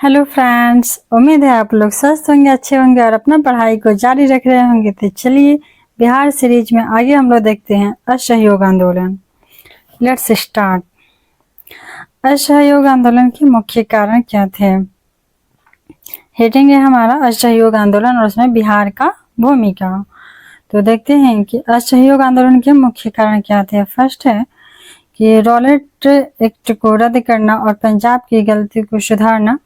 Hello friends, उम्मीद है आप लोग स्वस्थ होंगे, अच्छे होंगे और अपना पढ़ाई को जारी रख रहे होंगे। तो चलिए बिहार सीरीज में आगे हम लोग देखते हैं असहयोग आंदोलन। Let's start. असहयोग आंदोलन के मुख्य कारण क्या थे? हेडिंग है हमारा असहयोग आंदोलन और उसमें बिहार का भूमिका। तो देखते हैं कि असहयोग आंदोलन के मुख्य कारण क्या थे। फर्स्ट है कि रॉलेट एक्ट को रद्द करना और पंजाब की गलती को सुधारना,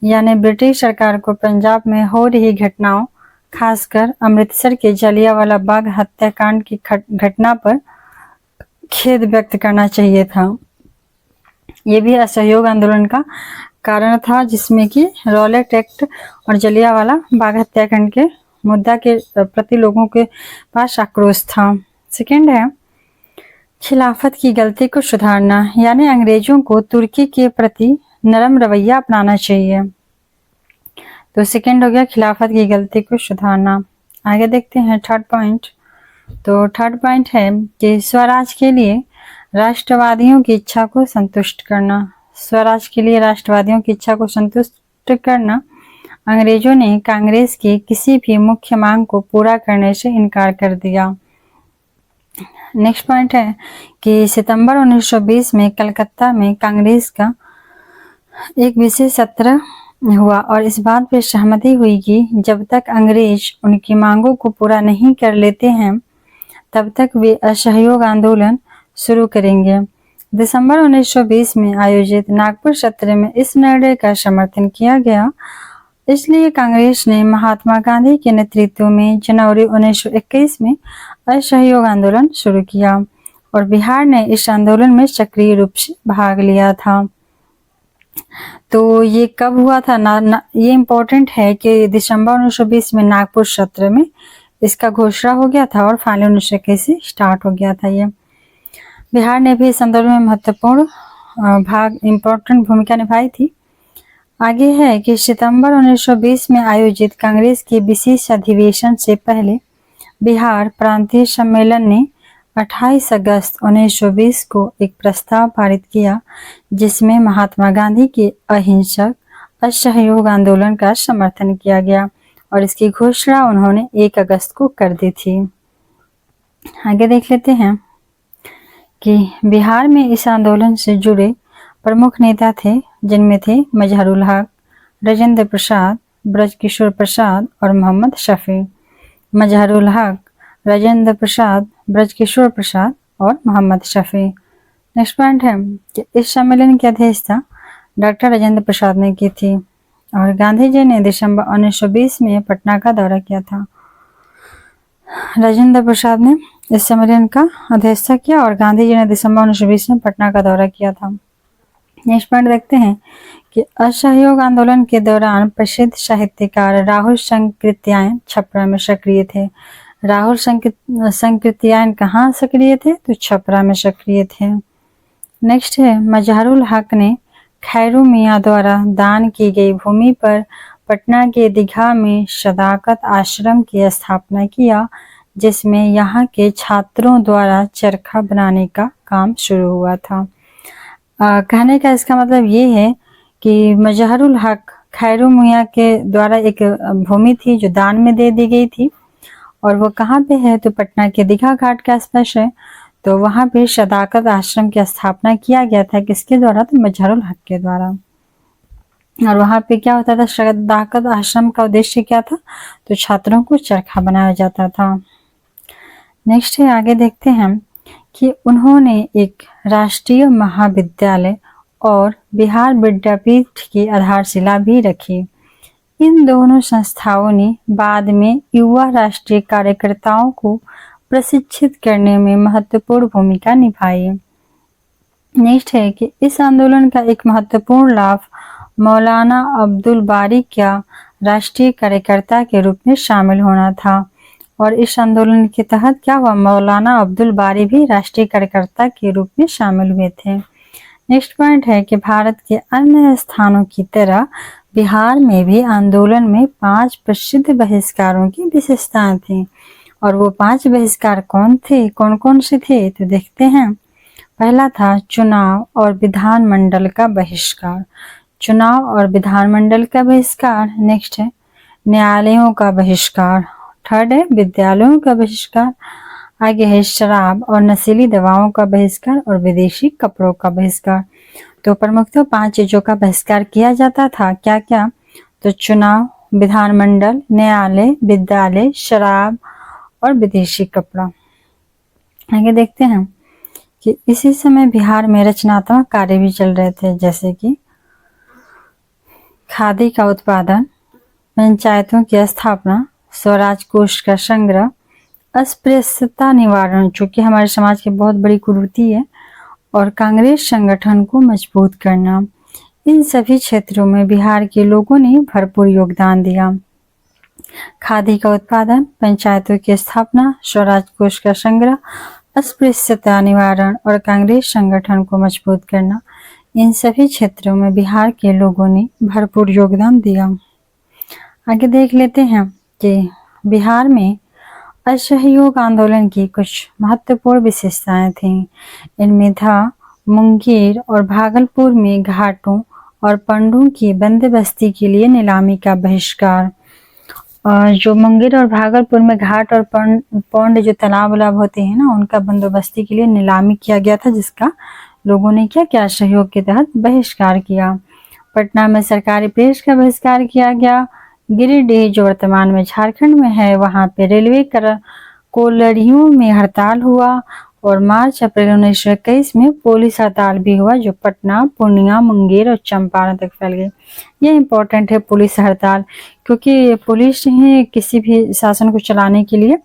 यानी ब्रिटिश सरकार को पंजाब में हो रही घटनाओं, खासकर अमृतसर के जलियांवाला बाग हत्याकांड की घटना पर खेद व्यक्त करना चाहिए था। ये भी असहयोग आंदोलन का कारण था, जिसमें कि रॉलेट एक्ट और जलियांवाला बाग हत्याकांड के मुद्दा के प्रति लोगों के पास आक्रोश था। सेकेंड है खिलाफत की गलती को सुधारना, यानी अंग्रेजों को तुर्की के प्रति नरम रवैया अपनाना चाहिए। तो सेकेंड हो गया खिलाफत की गलती को सुधारना। आगे देखते हैं थर्ड पॉइंट। तो थर्ड पॉइंट है कि स्वराज के लिए राष्ट्रवादियों की इच्छा को संतुष्ट करना। स्वराज के लिए राष्ट्रवादियों की इच्छा को संतुष्ट करना। अंग्रेजों ने कांग्रेस की किसी भी मुख्य मांग को पूरा करने से इनकार कर दिया। नेक्स्ट पॉइंट है कि सितंबर 1920 में कलकत्ता में कांग्रेस का एक विशेष सत्र हुआ और इस बात पर सहमति हुई कि जब तक अंग्रेज उनकी मांगों को पूरा नहीं कर लेते हैं तब तक वे असहयोग आंदोलन शुरू करेंगे। दिसंबर 1920 में आयोजित नागपुर सत्र में इस निर्णय का समर्थन किया गया। इसलिए कांग्रेस ने महात्मा गांधी के नेतृत्व में जनवरी 1921 में असहयोग आंदोलन शुरू किया और बिहार ने इस आंदोलन में सक्रिय रूप से भाग लिया था। तो ये कब हुआ था ये इम्पोर्टेंट है कि दिसंबर 1920 में नागपुर सत्र में इसका घोषणा हो गया था और फाइनल 1921 से स्टार्ट हो गया था। ये बिहार ने भी इस आंदोलन में महत्वपूर्ण इम्पोर्टेंट भूमिका निभाई थी। आगे है कि सितंबर 1920 में आयोजित कांग्रेस के विशेष अधिवेशन से पहले बिहार प्रांतीय सम्मेलन ने 28 अगस्त 1920 को एक प्रस्ताव पारित किया, जिसमें महात्मा गांधी के अहिंसक असहयोग आंदोलन का समर्थन किया गया और इसकी घोषणा उन्होंने 1 अगस्त को कर दी थी। आगे देख लेते हैं कि बिहार में इस आंदोलन से जुड़े प्रमुख नेता थे, जिनमें थे मजहरुल हक, राजेंद्र प्रसाद, ब्रजकिशोर प्रसाद और मोहम्मद शफी। मजहरुल हक, राजेंद्र प्रसाद, ब्रजकिशोर प्रसाद और मोहम्मद शफी। नेक्स्ट पॉइंट है कि इस सम्मेलन की अध्यक्षता डॉक्टर राजेंद्र प्रसाद ने की थी और गांधी जी ने दिसंबर 1920 में पटना का दौरा किया था। राजेंद्र प्रसाद ने इस सम्मेलन का अध्यक्षता किया और गांधी जी ने दिसंबर 1920 में पटना का दौरा किया था। नेक्स्ट पॉइंट देखते हैं कि असहयोग आंदोलन के दौरान प्रसिद्ध साहित्यकार राहुल संकृत्यायन छपरा में सक्रिय थे। राहुल संकृत्यायन कहाँ सक्रिय थे? तो छपरा में सक्रिय थे। नेक्स्ट है मजहरुल हक ने खैरू मियाँ द्वारा दान की गई भूमि पर पटना के दीघा में सदाकत आश्रम की स्थापना किया, जिसमें यहाँ के छात्रों द्वारा चरखा बनाने का काम शुरू हुआ था। कहने का इसका मतलब ये है कि मजहरुल हक खैरू मियाँ के द्वारा एक भूमि थी जो दान में दे दी गई थी और वो कहाँ पे है? तो पटना के दीघा घाट के आसपास है। तो वहाँ पे सदाकत आश्रम की स्थापना किया गया था, किसके द्वारा? तो मजहरुल हक के द्वारा। और वहाँ पे क्या होता था? सदाकत आश्रम का उद्देश्य क्या था? तो छात्रों को चरखा बनाया जाता था। नेक्स्ट है आगे देखते हैं कि उन्होंने एक राष्ट्रीय महाविद्यालय और बिहार विद्यापीठ की आधारशिला भी रखी। इन दोनों संस्थाओं ने बाद में युवा राष्ट्रीय कार्यकर्ताओं को प्रशिक्षित करने में महत्वपूर्ण भूमिका निभाई। नेक्स्ट है कि इस आंदोलन का एक महत्वपूर्ण लाभ मौलाना अब्दुल बारी का राष्ट्रीय कार्यकर्ता के रूप में शामिल होना था और इस आंदोलन के तहत क्या हुआ? मौलाना अब्दुल बारी भी राष्ट्रीय कार्यकर्ता के रूप में शामिल हुए थे। नेक्स्ट पॉइंट है कि भारत के अन्य स्थानों की तरह बिहार में भी आंदोलन में 5 प्रसिद्ध बहिष्कारों की विशेषताएं थी और वो 5 बहिष्कार कौन थे, कौन कौन से थे? तो देखते हैं। पहला था चुनाव और विधानमंडल का बहिष्कार। चुनाव और विधानमंडल का बहिष्कार। नेक्स्ट है न्यायालयों का बहिष्कार। थर्ड है विद्यालयों का बहिष्कार। आगे है शराब और नशीली दवाओं का बहिष्कार और विदेशी कपड़ों का बहिष्कार। तो प्रमुखतः 5 चीजों का बहिष्कार किया जाता था। क्या क्या? तो चुनाव, विधानमंडल, न्यायालय, विद्यालय, शराब और विदेशी कपड़ा। आगे देखते हैं कि इसी समय बिहार में रचनात्मक कार्य भी चल रहे थे, जैसे कि खादी का उत्पादन, पंचायतों की स्थापना, स्वराज कोष का संग्रह, अस्पृश्यता निवारण, जो कि हमारे समाज की बहुत बड़ी कुरीति है, और कांग्रेस संगठन को मजबूत करना। इन सभी क्षेत्रों में बिहार के लोगों ने भरपूर योगदान दिया। खादी का उत्पादन, पंचायतों की स्थापना, स्वराज कोष का संग्रह, अस्पृश्यता निवारण और कांग्रेस संगठन को मजबूत करना, इन सभी क्षेत्रों में बिहार के लोगों ने भरपूर योगदान दिया। आगे देख लेते हैं कि बिहार में असहयोग आंदोलन की कुछ महत्वपूर्ण विशेषताएं थीं। इनमें था मुंगेर और भागलपुर में घाटों और पंडों की बंदोबस्ती के लिए नीलामी का बहिष्कार। जो मुंगेर और भागलपुर में घाट और पौंड जो तालाब वालाब होते हैं ना, उनका बंदोबस्ती के लिए नीलामी किया गया था, जिसका लोगों ने क्या सहयोग के तहत बहिष्कार किया। पटना में सरकारी प्रेस का बहिष्कार किया गया। गिरिडीह जो वर्तमान में झारखंड में है, वहां पे रेलवे कोलरियों में हड़ताल हुआ। और मार्च अप्रैल 1921 में पुलिस हड़ताल भी हुआ, जो पटना, पूर्णिया, मुंगेर और चंपारण तक फैल गई। ये इम्पोर्टेंट है पुलिस हड़ताल, क्योंकि पुलिस ही किसी भी शासन को चलाने के लिए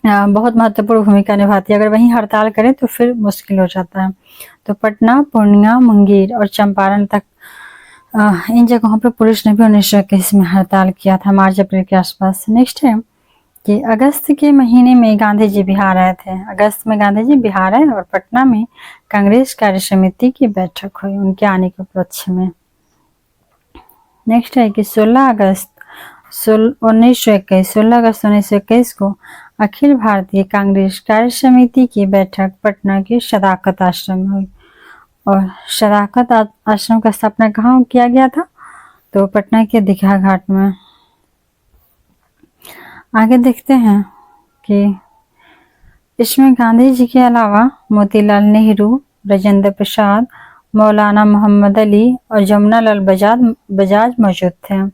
बहुत महत्वपूर्ण भूमिका निभाती है। अगर वहीं हड़ताल करें तो फिर मुश्किल हो जाता है। तो पटना, पूर्णिया, मुंगेर और चंपारण तक इन जगहों पर पुलिस ने भी 1921 में हड़ताल किया था, मार्च अप्रैल के आसपास। नेक्स्ट है कि अगस्त के महीने में गांधी जी बिहार आए थे। अगस्त में गांधी जी बिहार आए और पटना में कांग्रेस कार्य समिति की बैठक हुई उनके आने के उपलक्ष्य में। नेक्स्ट है कि 16 अगस्त 1921 को अखिल भारतीय कांग्रेस कार्य समिति की बैठक पटना के सदाकत आश्रम में हुई। और सदाकत आश्रम का स्थापना कहाँ किया गया था? तो पटना के दीघा घाट में। आगे देखते हैं कि इसमें गांधी जी के अलावा मोतीलाल नेहरू, राजेंद्र प्रसाद, मौलाना मोहम्मद अली और जमुनालाल बजाज मौजूद थे।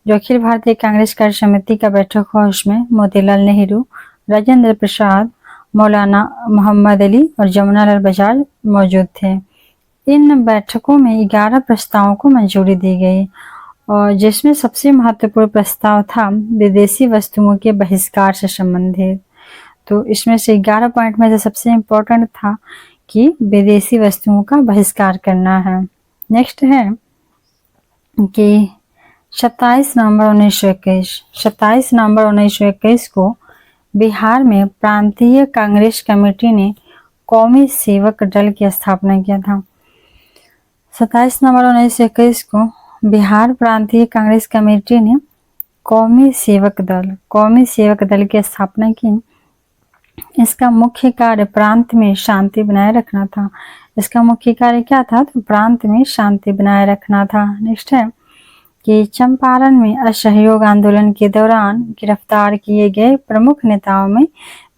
जो अखिल भारतीय कांग्रेस कार्य समिति का बैठक हुआ, उसमें मोतीलाल नेहरू, राजेंद्र प्रसाद, मौलाना मोहम्मद अली और जमुनालाल बजाज मौजूद थे। इन बैठकों में 11 प्रस्तावों को मंजूरी दी गई, और जिसमें सबसे महत्वपूर्ण प्रस्ताव था विदेशी वस्तुओं के बहिष्कार से संबंधित। तो इसमें से 11 पॉइंट में से सबसे इम्पोर्टेंट था कि विदेशी वस्तुओं का बहिष्कार करना है। नेक्स्ट है कि 27 नवंबर 1921 को बिहार में प्रांतीय कांग्रेस कमेटी ने कौमी सेवक दल की स्थापना किया था। 27 नवंबर 1921 को बिहार प्रांतीय कांग्रेस कमेटी ने कौमी सेवक दल की स्थापना की। इसका मुख्य कार्य प्रांत में शांति बनाए रखना था। इसका मुख्य कार्य क्या था? तो प्रांत में शांति बनाए रखना था। नेक्स्ट है कि चंपारण में असहयोग आंदोलन के दौरान गिरफ्तार किए गए प्रमुख नेताओं में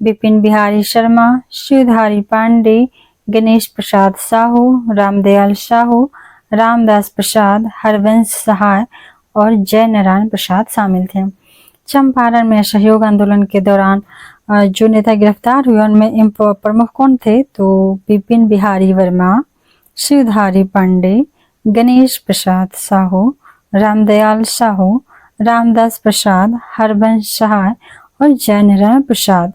विपिन बिहारी शर्मा, शिवधारी पांडे, गणेश प्रसाद साहू, रामदयाल साहू, रामदास प्रसाद, हरवंश सहाय और जय नारायण प्रसाद शामिल थे। चंपारण में असहयोग आंदोलन के दौरान जो नेता गिरफ्तार हुए उनमें प्रमुख कौन थे? तो विपिन बिहारी वर्मा, शिवधारी पांडे, गणेश प्रसाद साहू, रामदयाल साहू, रामदास प्रसाद, हरवंश सहाय और जय नारायण प्रसाद,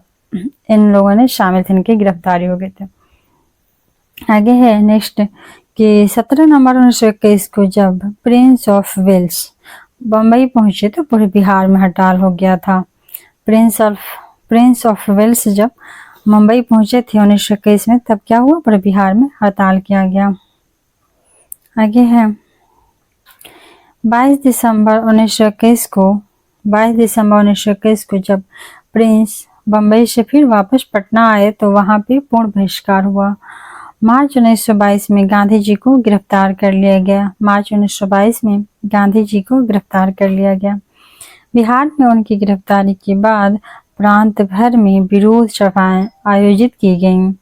इन लोगों ने शामिल थे, इनकी गिरफ्तारी हो गए थे। आगे है नेक्स्ट कि 17 नवंबर 1921 को जब प्रिंस ऑफ वेल्स बम्बई पहुंचे तो पूरे बिहार में हड़ताल हो गया था। प्रिंस ऑफ वेल्स जब मुंबई पहुंचे थे 1921 में, तब क्या हुआ? पूरे बिहार में हड़ताल किया गया। आगे है 22 दिसंबर 1921 को जब प्रिंस बम्बई से फिर वापस पटना आए तो वहां पे पूर्ण बहिष्कार हुआ। मार्च 1922 में गांधी जी को गिरफ्तार कर लिया गया। मार्च 1922 में गांधी जी को गिरफ्तार कर लिया गया। बिहार में उनकी गिरफ्तारी के बाद प्रांत भर में विरोध सभाएं आयोजित की गईं।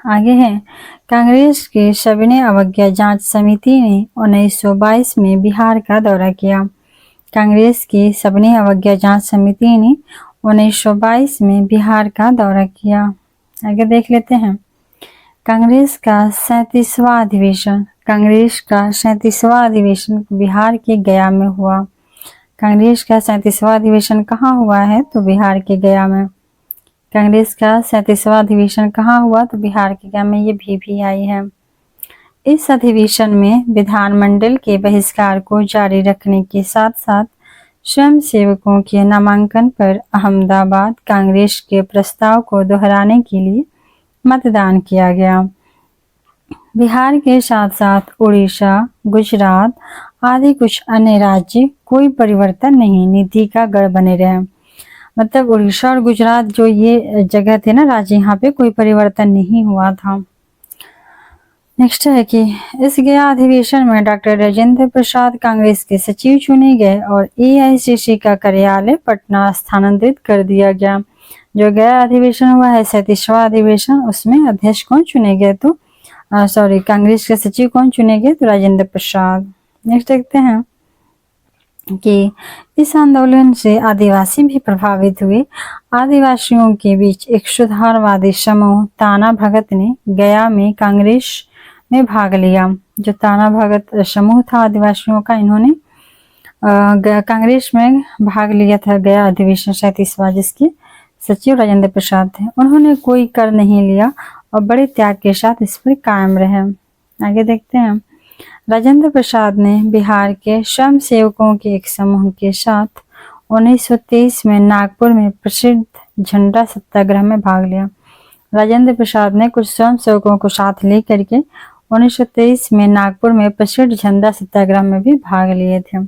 आगे है, कांग्रेस के सविनय अवज्ञा जांच समिति ने 1922 में बिहार का दौरा किया। कांग्रेस की सविनय अवज्ञा जांच समिति ने 1922 में बिहार का दौरा किया। आगे देख लेते हैं, कांग्रेस का 37वां अधिवेशन। कांग्रेस का 37वां अधिवेशन बिहार के गया में हुआ। कांग्रेस का 37वां अधिवेशन कहाँ हुआ है? तो बिहार के गया में। कांग्रेस का 37वां अधिवेशन कहाँ हुआ? तो बिहार के गया में। ये भी आई है। इस अधिवेशन में विधानमंडल के बहिष्कार को जारी रखने के साथ साथ स्वयं सेवकों के नामांकन पर अहमदाबाद कांग्रेस के प्रस्ताव को दोहराने के लिए मतदान किया गया। बिहार के साथ साथ उड़ीसा, गुजरात आदि कुछ अन्य राज्य कोई परिवर्तन नहीं, नीति का गढ़ बने रहे। मतलब उड़ीसा और गुजरात जो ये जगह थे ना राज्य, यहाँ पे कोई परिवर्तन नहीं हुआ था। नेक्स्ट है कि इस गया अधिवेशन में डॉक्टर राजेंद्र प्रसाद कांग्रेस के सचिव चुने गए और एआईसीसी का कार्यालय पटना स्थानांतरित कर दिया गया। जो गया अधिवेशन हुआ है 37वां अधिवेशन, उसमें अध्यक्ष कौन चुने गए? तो कांग्रेस के सचिव कौन चुने गए? तो राजेंद्र प्रसाद। नेक्स्ट देखते हैं कि इस आंदोलन से आदिवासी भी प्रभावित हुए। आदिवासियों के बीच एक सुधारवादी समूह ताना भगत ने गया में कांग्रेस में भाग लिया। जो ताना भगत समूह था आदिवासियों का, इन्होंने कांग्रेस में भाग लिया था गया अधिवेशन 37वां, जिसके सचिव राजेंद्र प्रसाद थे। उन्होंने कोई कर नहीं लिया और बड़े त्याग के साथ इस पर कायम रहे। आगे देखते हैं, राजेंद्र प्रसाद ने बिहार के स्वयं सेवकों के एक समूह के साथ 1923 में नागपुर में प्रसिद्ध झंडा सत्याग्रह में भाग लिया। राजेंद्र प्रसाद ने कुछ स्वयं सेवकों को साथ लेकर के 1923 में नागपुर में प्रसिद्ध झंडा सत्याग्रह में भी भाग लिए थे।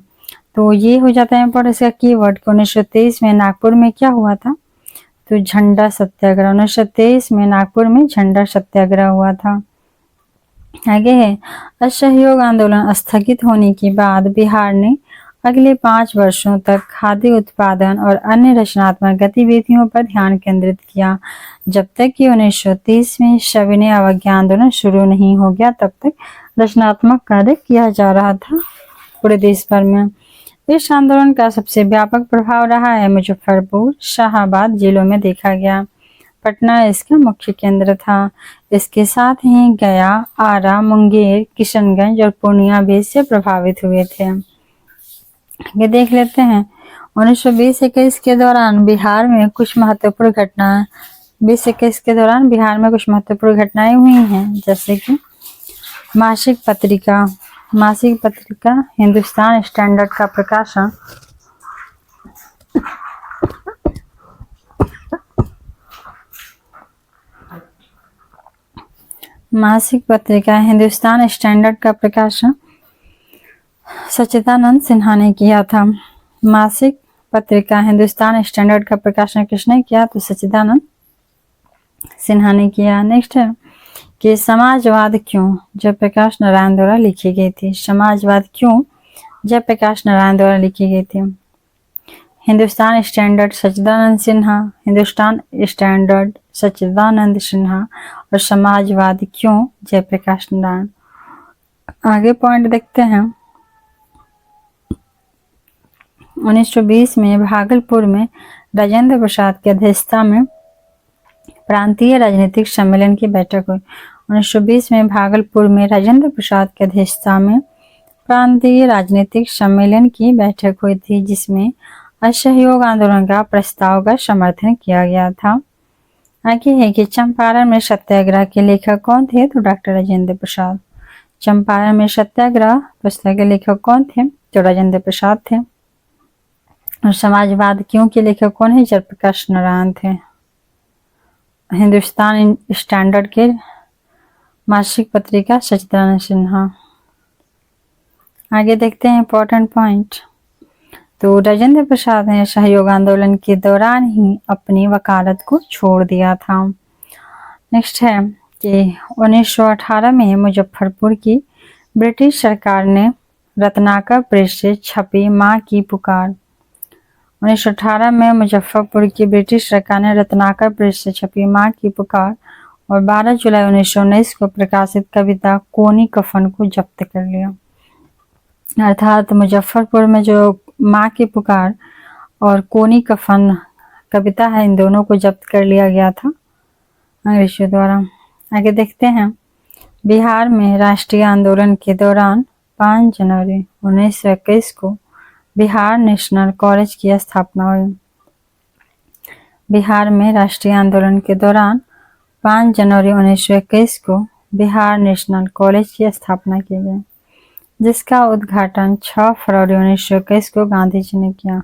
तो ये हो जाता है इम्पोर्टेंट इसका कीवर्ड कि 1923 में नागपुर में क्या हुआ था? तो झंडा सत्याग्रह। 1923 में नागपुर में झंडा सत्याग्रह हुआ था। आगे है, असहयोग आंदोलन स्थगित होने के बाद बिहार ने अगले 5 वर्षों तक खाद्य उत्पादन और अन्य रचनात्मक गतिविधियों पर ध्यान केंद्रित किया। जब तक कि 1930 में सविनय अवज्ञा आंदोलन शुरू नहीं हो गया, तब तक रचनात्मक कार्य किया जा रहा था पूरे देश भर में। इस आंदोलन का सबसे व्यापक प्रभाव रहा है मुजफ्फरपुर, शाहाबाद जिलों में देखा गया। पटना इसका मुख्य केंद्र था। इसके साथ ही गया, आरा, मुंगेर, किशनगंज और पूर्णिया भी इससे प्रभावित हुए थे। ये देख लेते हैं, 1920-21 के दौरान बिहार में कुछ महत्वपूर्ण घटनाएं 20-21 के दौरान बिहार में कुछ महत्वपूर्ण घटनाएं हुई हैं, जैसे कि मासिक पत्रिका हिंदुस्तान स्टैंडर्ड का प्रकाशन मासिक पत्रिका हिंदुस्तान स्टैंडर्ड का प्रकाशन सच्चिदानंद सिन्हा ने किया था। मासिक पत्रिका हिंदुस्तान स्टैंडर्ड का प्रकाशन किसने किया? तो सच्चिदानंद सिन्हा ने किया। नेक्स्ट है कि समाजवाद क्यों जयप्रकाश नारायण द्वारा लिखी गई थी। समाजवाद क्यों जयप्रकाश नारायण द्वारा लिखी गई थी। हिंदुस्तान स्टैंडर्ड सच्चिदानंद सिन्हा, हिंदुस्तान स्टैंडर्ड सच्चिदानंद सिन्हा और समाजवाद क्यों जयप्रकाश नारायण। आगे पॉइंट देखते हैं, 1920 में भागलपुर में राजेंद्र प्रसाद की अध्यक्षता में प्रांतीय राजनीतिक सम्मेलन की बैठक हुई। 1920 में भागलपुर में राजेंद्र प्रसाद की अध्यक्षता में प्रांतीय राजनीतिक सम्मेलन की बैठक हुई थी, जिसमें असहयोग आंदोलन का प्रस्ताव का समर्थन किया गया था। आगे है कि चंपारण में सत्याग्रह के लेखक कौन थे? तो डॉक्टर राजेंद्र प्रसाद। चंपारण में सत्याग्रह पुस्तक के लेखक कौन थे? तो राजेंद्र प्रसाद थे। और समाजवाद क्यों के लेखक कौन है? जयप्रकाश नारायण थे। हिंदुस्तान स्टैंडर्ड के मासिक पत्रिका सच्चिदानंद सिन्हा। आगे देखते हैं इंपॉर्टेंट पॉइंट। तो राजेंद्र प्रसाद ने सहयोग आंदोलन के दौरान ही अपनी वकालत को छोड़ दिया था। नेक्स्ट है कि 1918 में मुजफ्फरपुर की ब्रिटिश सरकार ने रत्नाकर प्रेस से छपी माँ की पुकार। 1918 में मुजफ्फरपुर की ब्रिटिश सरकार ने रत्नाकर प्रेस से छपी माँ की पुकार और 12 जुलाई 1919 को प्रकाशित कविता कोनी कफन को जब्त कर लिया। अर्थात मुजफ्फरपुर में जो माँ की पुकार और कोनी कफन कविता है, इन दोनों को जब्त कर लिया गया था अंग्रेजों द्वारा। आगे देखते हैं, बिहार में राष्ट्रीय आंदोलन के दौरान 5 जनवरी 1921 को बिहार नेशनल कॉलेज की स्थापना हुई। बिहार में राष्ट्रीय आंदोलन के दौरान 5 जनवरी 1921 को बिहार नेशनल कॉलेज की स्थापना की गई, जिसका उद्घाटन 6 फरवरी 1921 को गांधी जी ने किया।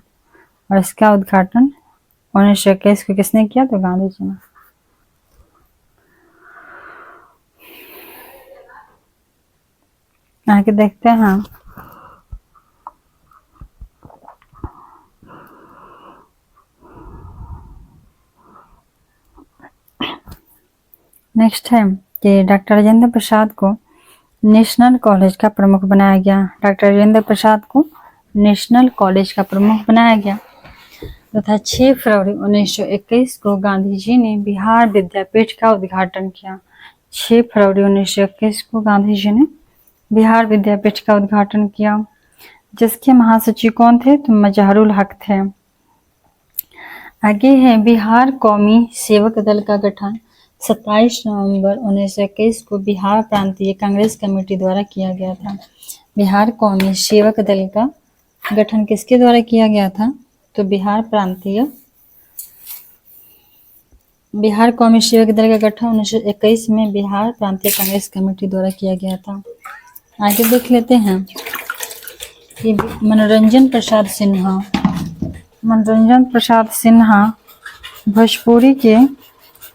और इसका उद्घाटन 1921 को किसने किया? तो गांधी जी ने। आगे देखते हैं, नेक्स्ट है कि डॉक्टर राजेंद्र प्रसाद को नेशनल कॉलेज का प्रमुख बनाया गया। डॉक्टर राजेंद्र प्रसाद को नेशनल कॉलेज का प्रमुख बनाया गया तथा 6 फरवरी 1921 को गांधी जी ने बिहार विद्यापीठ का उद्घाटन किया। 6 फरवरी 1921 को गांधी जी ने बिहार विद्यापीठ का उद्घाटन किया, जिसके महासचिव कौन थे? तो मजहरुल हक थे। आगे है, बिहार कौमी सेवक दल का गठन 27 नवंबर 1921 को बिहार प्रांतीय कांग्रेस कमेटी द्वारा किया गया था। बिहार कौमी सेवक दल का गठन किसके द्वारा किया गया था? तो बिहार कौमी सेवक दल का गठन 1921 में बिहार प्रांतीय कांग्रेस कमेटी द्वारा किया गया था। आगे देख लेते हैं कि मनोरंजन प्रसाद सिन्हा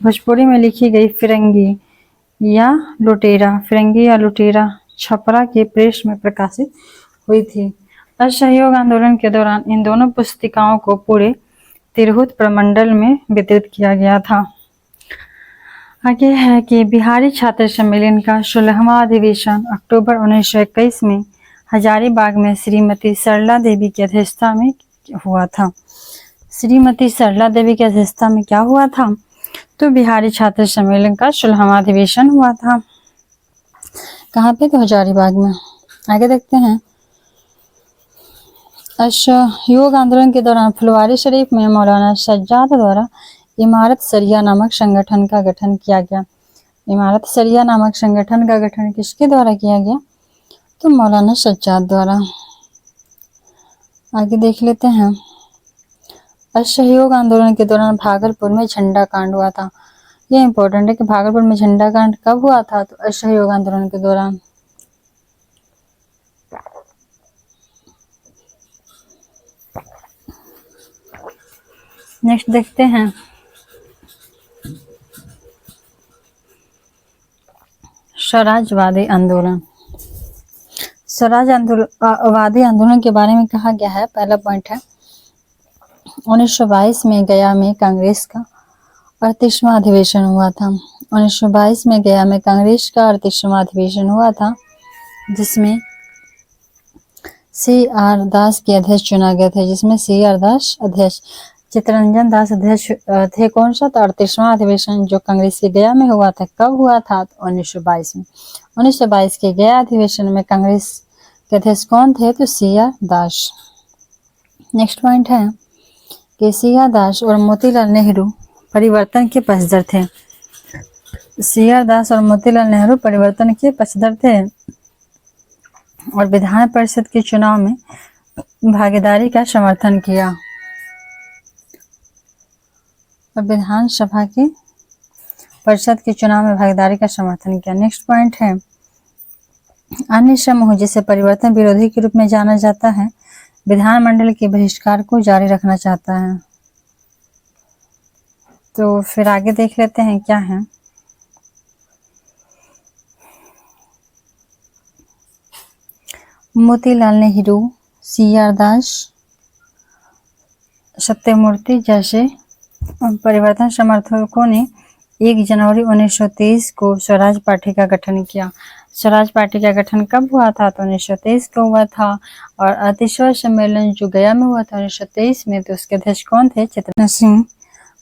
भोजपुरी में लिखी गई फिरंगी या लुटेरा छपरा के प्रेस में प्रकाशित हुई थी। असहयोग आंदोलन के दौरान इन दोनों पुस्तिकाओं को पूरे तिरहुत प्रमंडल में वितरित किया गया था। आगे है कि बिहारी छात्र सम्मेलन का 16वां अधिवेशन अक्टूबर 1921 में हजारीबाग में श्रीमती सरला देवी की अध्यक्षता में हुआ था। श्रीमती सरला देवी की अध्यक्षता में क्या हुआ था? तो बिहारी छात्र सम्मेलन का 16वां अधिवेशन हुआ था। कहाँ पे? तो हजारीबाग में। आगे देखते हैं, असहयोग आंदोलन के दौरान फुलवारी शरीफ में मौलाना सज्जाद द्वारा इमारत सरिया नामक संगठन का गठन किया गया। इमारत सरिया नामक संगठन का गठन किसके द्वारा किया गया? तो मौलाना सज्जाद द्वारा। आगे देख लेते हैं, असहयोग आंदोलन के दौरान भागलपुर में झंडा कांड हुआ था। यह इंपॉर्टेंट है कि भागलपुर में झंडा कांड कब हुआ था? तो असहयोग आंदोलन के दौरान। नेक्स्ट देखते हैं, स्वराजवादी आंदोलन। स्वराजवादी आंदोलन के बारे में कहा गया है। पहला पॉइंट है, 1922 में गया में कांग्रेस का 38वां अधिवेशन हुआ था। 1922 में गया में कांग्रेस का 38वां अधिवेशन हुआ था, जिसमें CR दास के अध्यक्ष चुना गया था। जिसमें CR दास अध्यक्ष, चित्तरंजन दास अध्यक्ष थे। कौन सा? तो 38वां अधिवेशन जो कांग्रेस के गया में हुआ था। कब हुआ था? तो 1922 में। 1922 के गया अधिवेशन में कांग्रेस के अध्यक्ष कौन थे? तो CR दास। नेक्स्ट पॉइंट है कि CR दास और मोतीलाल नेहरू परिवर्तन के पक्षधर थे। CR दास और मोतीलाल नेहरू परिवर्तन के पक्षधर थे और विधान परिषद के चुनाव में भागीदारी का समर्थन किया और विधानसभा के परिषद के चुनाव में भागीदारी का समर्थन किया। नेक्स्ट पॉइंट है, अन्य समूह जिसे परिवर्तन विरोधी के रूप में जाना जाता है, विधानमंडल के बहिष्कार को जारी रखना चाहता है। तो फिर आगे देख लेते हैं क्या है। मोतीलाल नेहरू, CR दास, सत्यमूर्ति जैसे परिवर्तन समर्थकों ने 1 जनवरी 1923 को स्वराज पार्टी का गठन किया। स्वराज पार्टी का गठन कब हुआ था? तो 1923 को हुआ था। और अतिश्वर सम्मेलन जो गया में हुआ था 1923 में, तो उसके अध्यक्ष कौन थे? चित्रन सिंह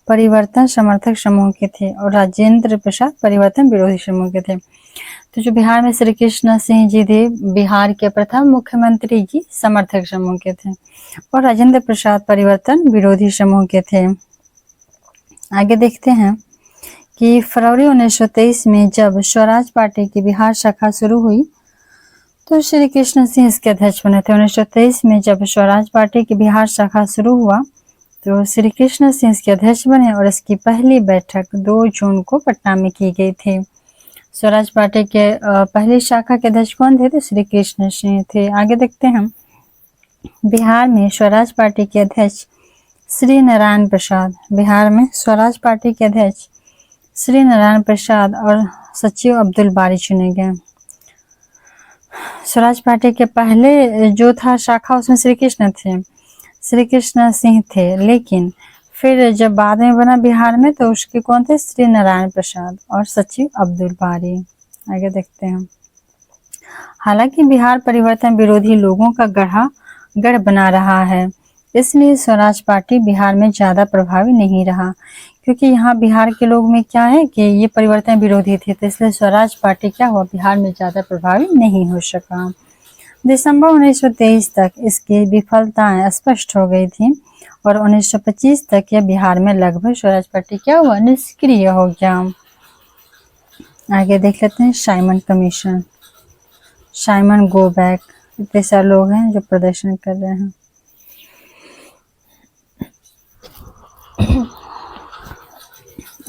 परिवर्तन समर्थक समूह के थे और राजेंद्र प्रसाद परिवर्तन विरोधी समूह के थे। तो जो बिहार में श्री कृष्ण सिंह जी थे, बिहार के प्रथम मुख्यमंत्री जी समर्थक समूह के थे और राजेंद्र प्रसाद परिवर्तन विरोधी समूह के थे। आगे देखते हैं कि फरवरी 1923 में जब स्वराज पार्टी की बिहार शाखा शुरू हुई तो श्री कृष्ण सिंह इसके अध्यक्ष बने थे। 1923 में जब स्वराज पार्टी की बिहार शाखा शुरू हुआ तो श्री कृष्ण सिंह इसके अध्यक्ष बने और इसकी पहली बैठक 2 जून को पटना में की गई थी। स्वराज पार्टी के पहली शाखा के अध्यक्ष कौन थे? तो श्री कृष्ण सिंह थे। आगे देखते हैं बिहार में स्वराज पार्टी के अध्यक्ष श्री नारायण प्रसाद। बिहार में स्वराज पार्टी के अध्यक्ष श्री नारायण प्रसाद और सचिव अब्दुल बारी चुने गए। स्वराज पार्टी के पहले जो था शाखा उसमें श्री कृष्ण सिंह थे, लेकिन फिर जब बाद में बना बिहार में तो उसके कौन थे? श्री नारायण प्रसाद और सचिव अब्दुल बारी। आगे देखते हैं हालांकि बिहार परिवर्तन विरोधी लोगों का गढ़ बना रहा है, इसलिए स्वराज पार्टी बिहार में ज्यादा प्रभावी नहीं रहा, क्योंकि यहाँ बिहार के लोग में क्या है कि ये परिवर्तन विरोधी थे, तो इसलिए स्वराज पार्टी क्या हुआ? बिहार में ज्यादा प्रभावी नहीं हो सका। दिसंबर 1923 तक इसकी विफलताएं स्पष्ट हो गई थी और 1925 तक यह बिहार में लगभग स्वराज पार्टी क्या हुआ? निष्क्रिय हो गया। आगे देख लेते हैं Simon commission, Simon go back. इतने सारे लोग हैं जो प्रदर्शन कर रहे हैं।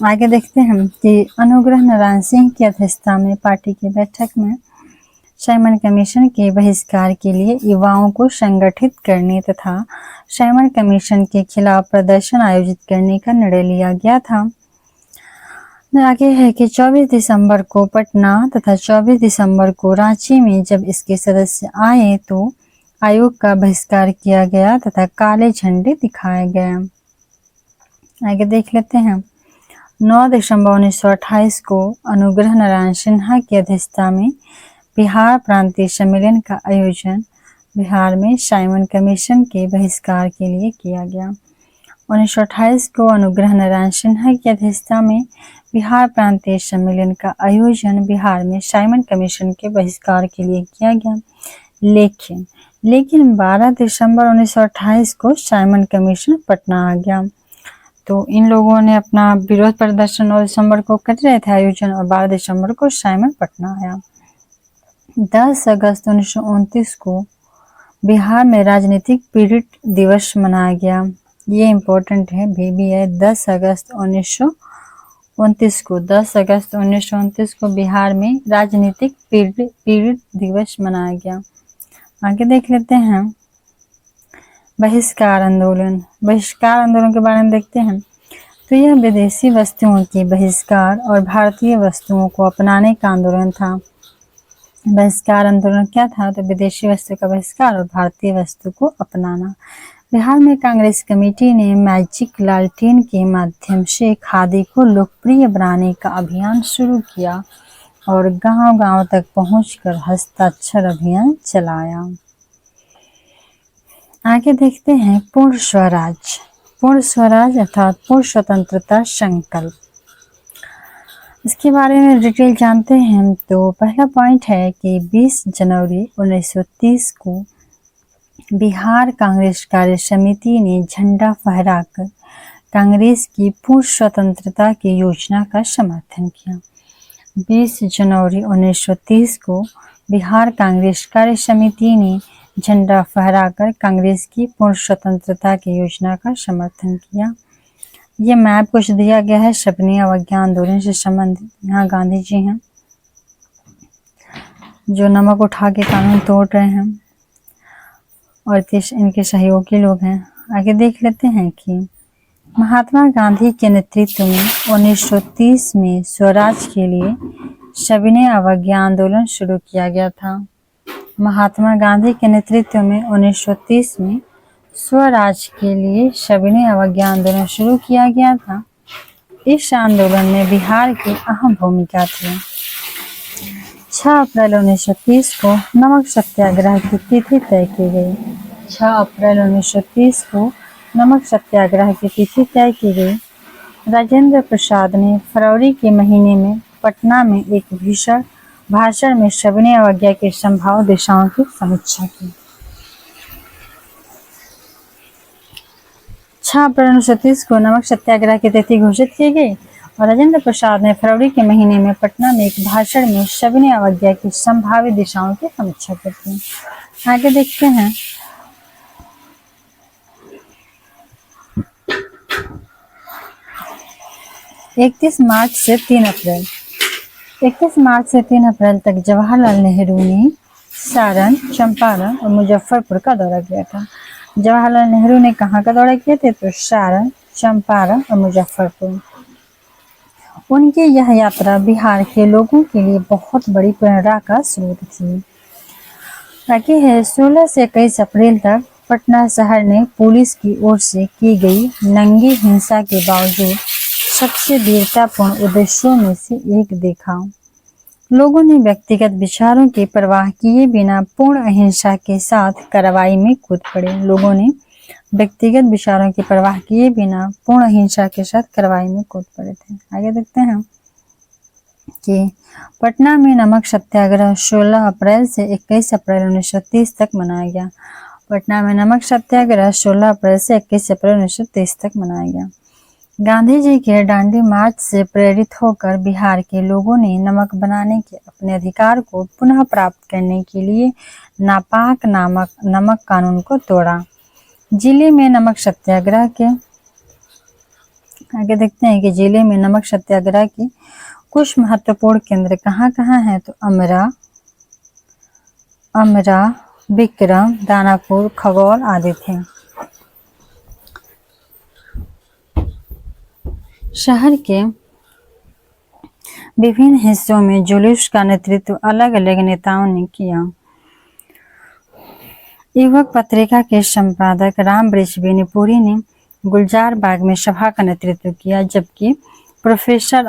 आगे देखते हैं कि अनुग्रह नारायण सिंह की अध्यक्षता में पार्टी की बैठक में साइमन कमीशन के बहिष्कार के लिए युवाओं को संगठित करने तथा साइमन कमीशन के खिलाफ प्रदर्शन आयोजित करने का निर्णय लिया गया था। आगे है कि 24 दिसंबर को पटना तथा 24 दिसंबर को रांची में जब इसके सदस्य आए तो आयोग का बहिष्कार किया गया तथा काले झंडे दिखाए गए। आगे देख लेते हैं 9 दिसंबर 1928 को अनुग्रह नारायण सिन्हा की अध्यक्षता में बिहार प्रांतीय सम्मेलन का आयोजन बिहार में साइमन कमीशन के बहिष्कार के लिए किया गया। 1928 को अनुग्रह नारायण सिन्हा की अध्यक्षता में बिहार प्रांतीय सम्मेलन का आयोजन बिहार में साइमन कमीशन के बहिष्कार के लिए किया गया। लेकिन 12 दिसंबर 1928 को साइमन कमीशन पटना आ गया। तो इन लोगों ने अपना विरोध प्रदर्शन 9 दिसंबर को कर रहे थे आयोजन और 12 दिसंबर को साइमन पटना आया। 10 अगस्त 1929 को बिहार में राजनीतिक पीड़ित दिवस मनाया गया। ये इम्पोर्टेंट है, भी है। 10 अगस्त 1929 को बिहार में राजनीतिक पीड़ित दिवस मनाया गया। आगे देख लेते हैं बहिष्कार आंदोलन के बारे में देखते हैं। तो यह विदेशी वस्तुओं की बहिष्कार और भारतीय वस्तुओं को अपनाने का आंदोलन था। बहिष्कार आंदोलन क्या था? तो विदेशी वस्तु का बहिष्कार और भारतीय वस्तु को अपनाना। बिहार में कांग्रेस कमेटी ने मैजिक लालटेन के माध्यम से खादी को लोकप्रिय बनाने का अभियान शुरू किया और गांव-गांव तक पहुंचकर हस्ताक्षर अभियान चलाया। आगे देखते हैं पूर्ण स्वराज अर्थात पूर्ण स्वतंत्रता संकल्प। इसके बारे में डिटेल जानते हैं। तो पहला पॉइंट है कि 20 जनवरी 1930 को बिहार कांग्रेस कार्य समिति ने झंडा फहराकर कांग्रेस की पूर्ण स्वतंत्रता की योजना का समर्थन किया। 20 जनवरी 1930 को बिहार कांग्रेस कार्य समिति ने झंडा फहराकर कांग्रेस की पूर्ण स्वतंत्रता की योजना का समर्थन किया। ये मैप कुछ दिया गया है शबनी अवज्ञा आंदोलन से संबंधित। यहाँ गांधी जी हैं जो नमक उठा के कानून तोड़ रहे हैं और इनके सहयोगी लोग हैं। आगे देख लेते हैं कि महात्मा गांधी के नेतृत्व में 1930 में स्वराज के लिए सविनय अवज्ञा आंदोलन शुरू किया गया था। महात्मा गांधी के नेतृत्व में 1930 में स्वराज के लिए सविनय अवज्ञा आंदोलन शुरू किया गया था इस आंदोलन में बिहार की अहम भूमिका थी। 6 अप्रैल 1930 को नमक सत्याग्रह की तिथि तय की गई। 6 अप्रैल 1930 को नमक सत्याग्रह की तिथि तय की गई। राजेंद्र प्रसाद ने फरवरी के महीने में पटना में एक भीषण भाषण में सविनय अवज्ञा की संभावित दिशाओं की समीक्षा की। 6 अप्रैल 1930 को नमक सत्याग्रह की तिथि घोषित की गई और राजेंद्र प्रसाद ने फरवरी के महीने में पटना में एक भाषण में सविनय अवज्ञा की संभावित दिशाओं की समीक्षा की थी। आगे देखते हैं। इकतीस मार्च से 3 अप्रैल तक जवाहरलाल नेहरू ने सारण, चंपारण और मुजफ्फरपुर का दौरा किया था। जवाहरलाल नेहरू ने कहाँ का दौरा किए थे? तो सारण, चंपारण और मुजफ्फरपुर। उनकी यह यात्रा बिहार के लोगों के लिए बहुत बड़ी प्रेरणा का स्रोत थी। ताकि है 16 से 21 अप्रैल तक पटना शहर ने पुलिस की ओर से की गई नंगी हिंसा के बावजूद सबसे वीरतापूर्ण उद्देश्यों में से एक देखा। लोगों ने व्यक्तिगत विचारों की परवाह किए बिना पूर्ण अहिंसा के साथ कार्रवाई में कूद पड़े। लोगों ने व्यक्तिगत विचारों की परवाह किए बिना पूर्ण अहिंसा के साथ कार्रवाई में कूद पड़े थे। आगे देखते हैं कि पटना में नमक सत्याग्रह 16 अप्रैल से 21 अप्रैल 1930 तक मनाया गया। पटना में नमक सत्याग्रह 16 अप्रैल से 21 अप्रैल 1930 तक मनाया गया। गांधी जी के दांडी मार्च से प्रेरित होकर बिहार के लोगों ने नमक बनाने के अपने अधिकार को पुनः प्राप्त करने के लिए नापाक नमक कानून को तोड़ा। जिले में नमक सत्याग्रह के आगे देखते हैं कि जिले में नमक सत्याग्रह के कुछ महत्वपूर्ण केंद्र कहाँ हैं? तो अमरा, विक्रम, दानापुर, खगौल आदि थे। शहर के विभिन्न हिस्सों में जुलूस का नेतृत्व अलग अलग नेताओं ने किया। युवक पत्रिका के संपादक राम वृक्ष बेनीपुरी ने गुलजार बाग में सभा का नेतृत्व किया, जबकि प्रोफेसर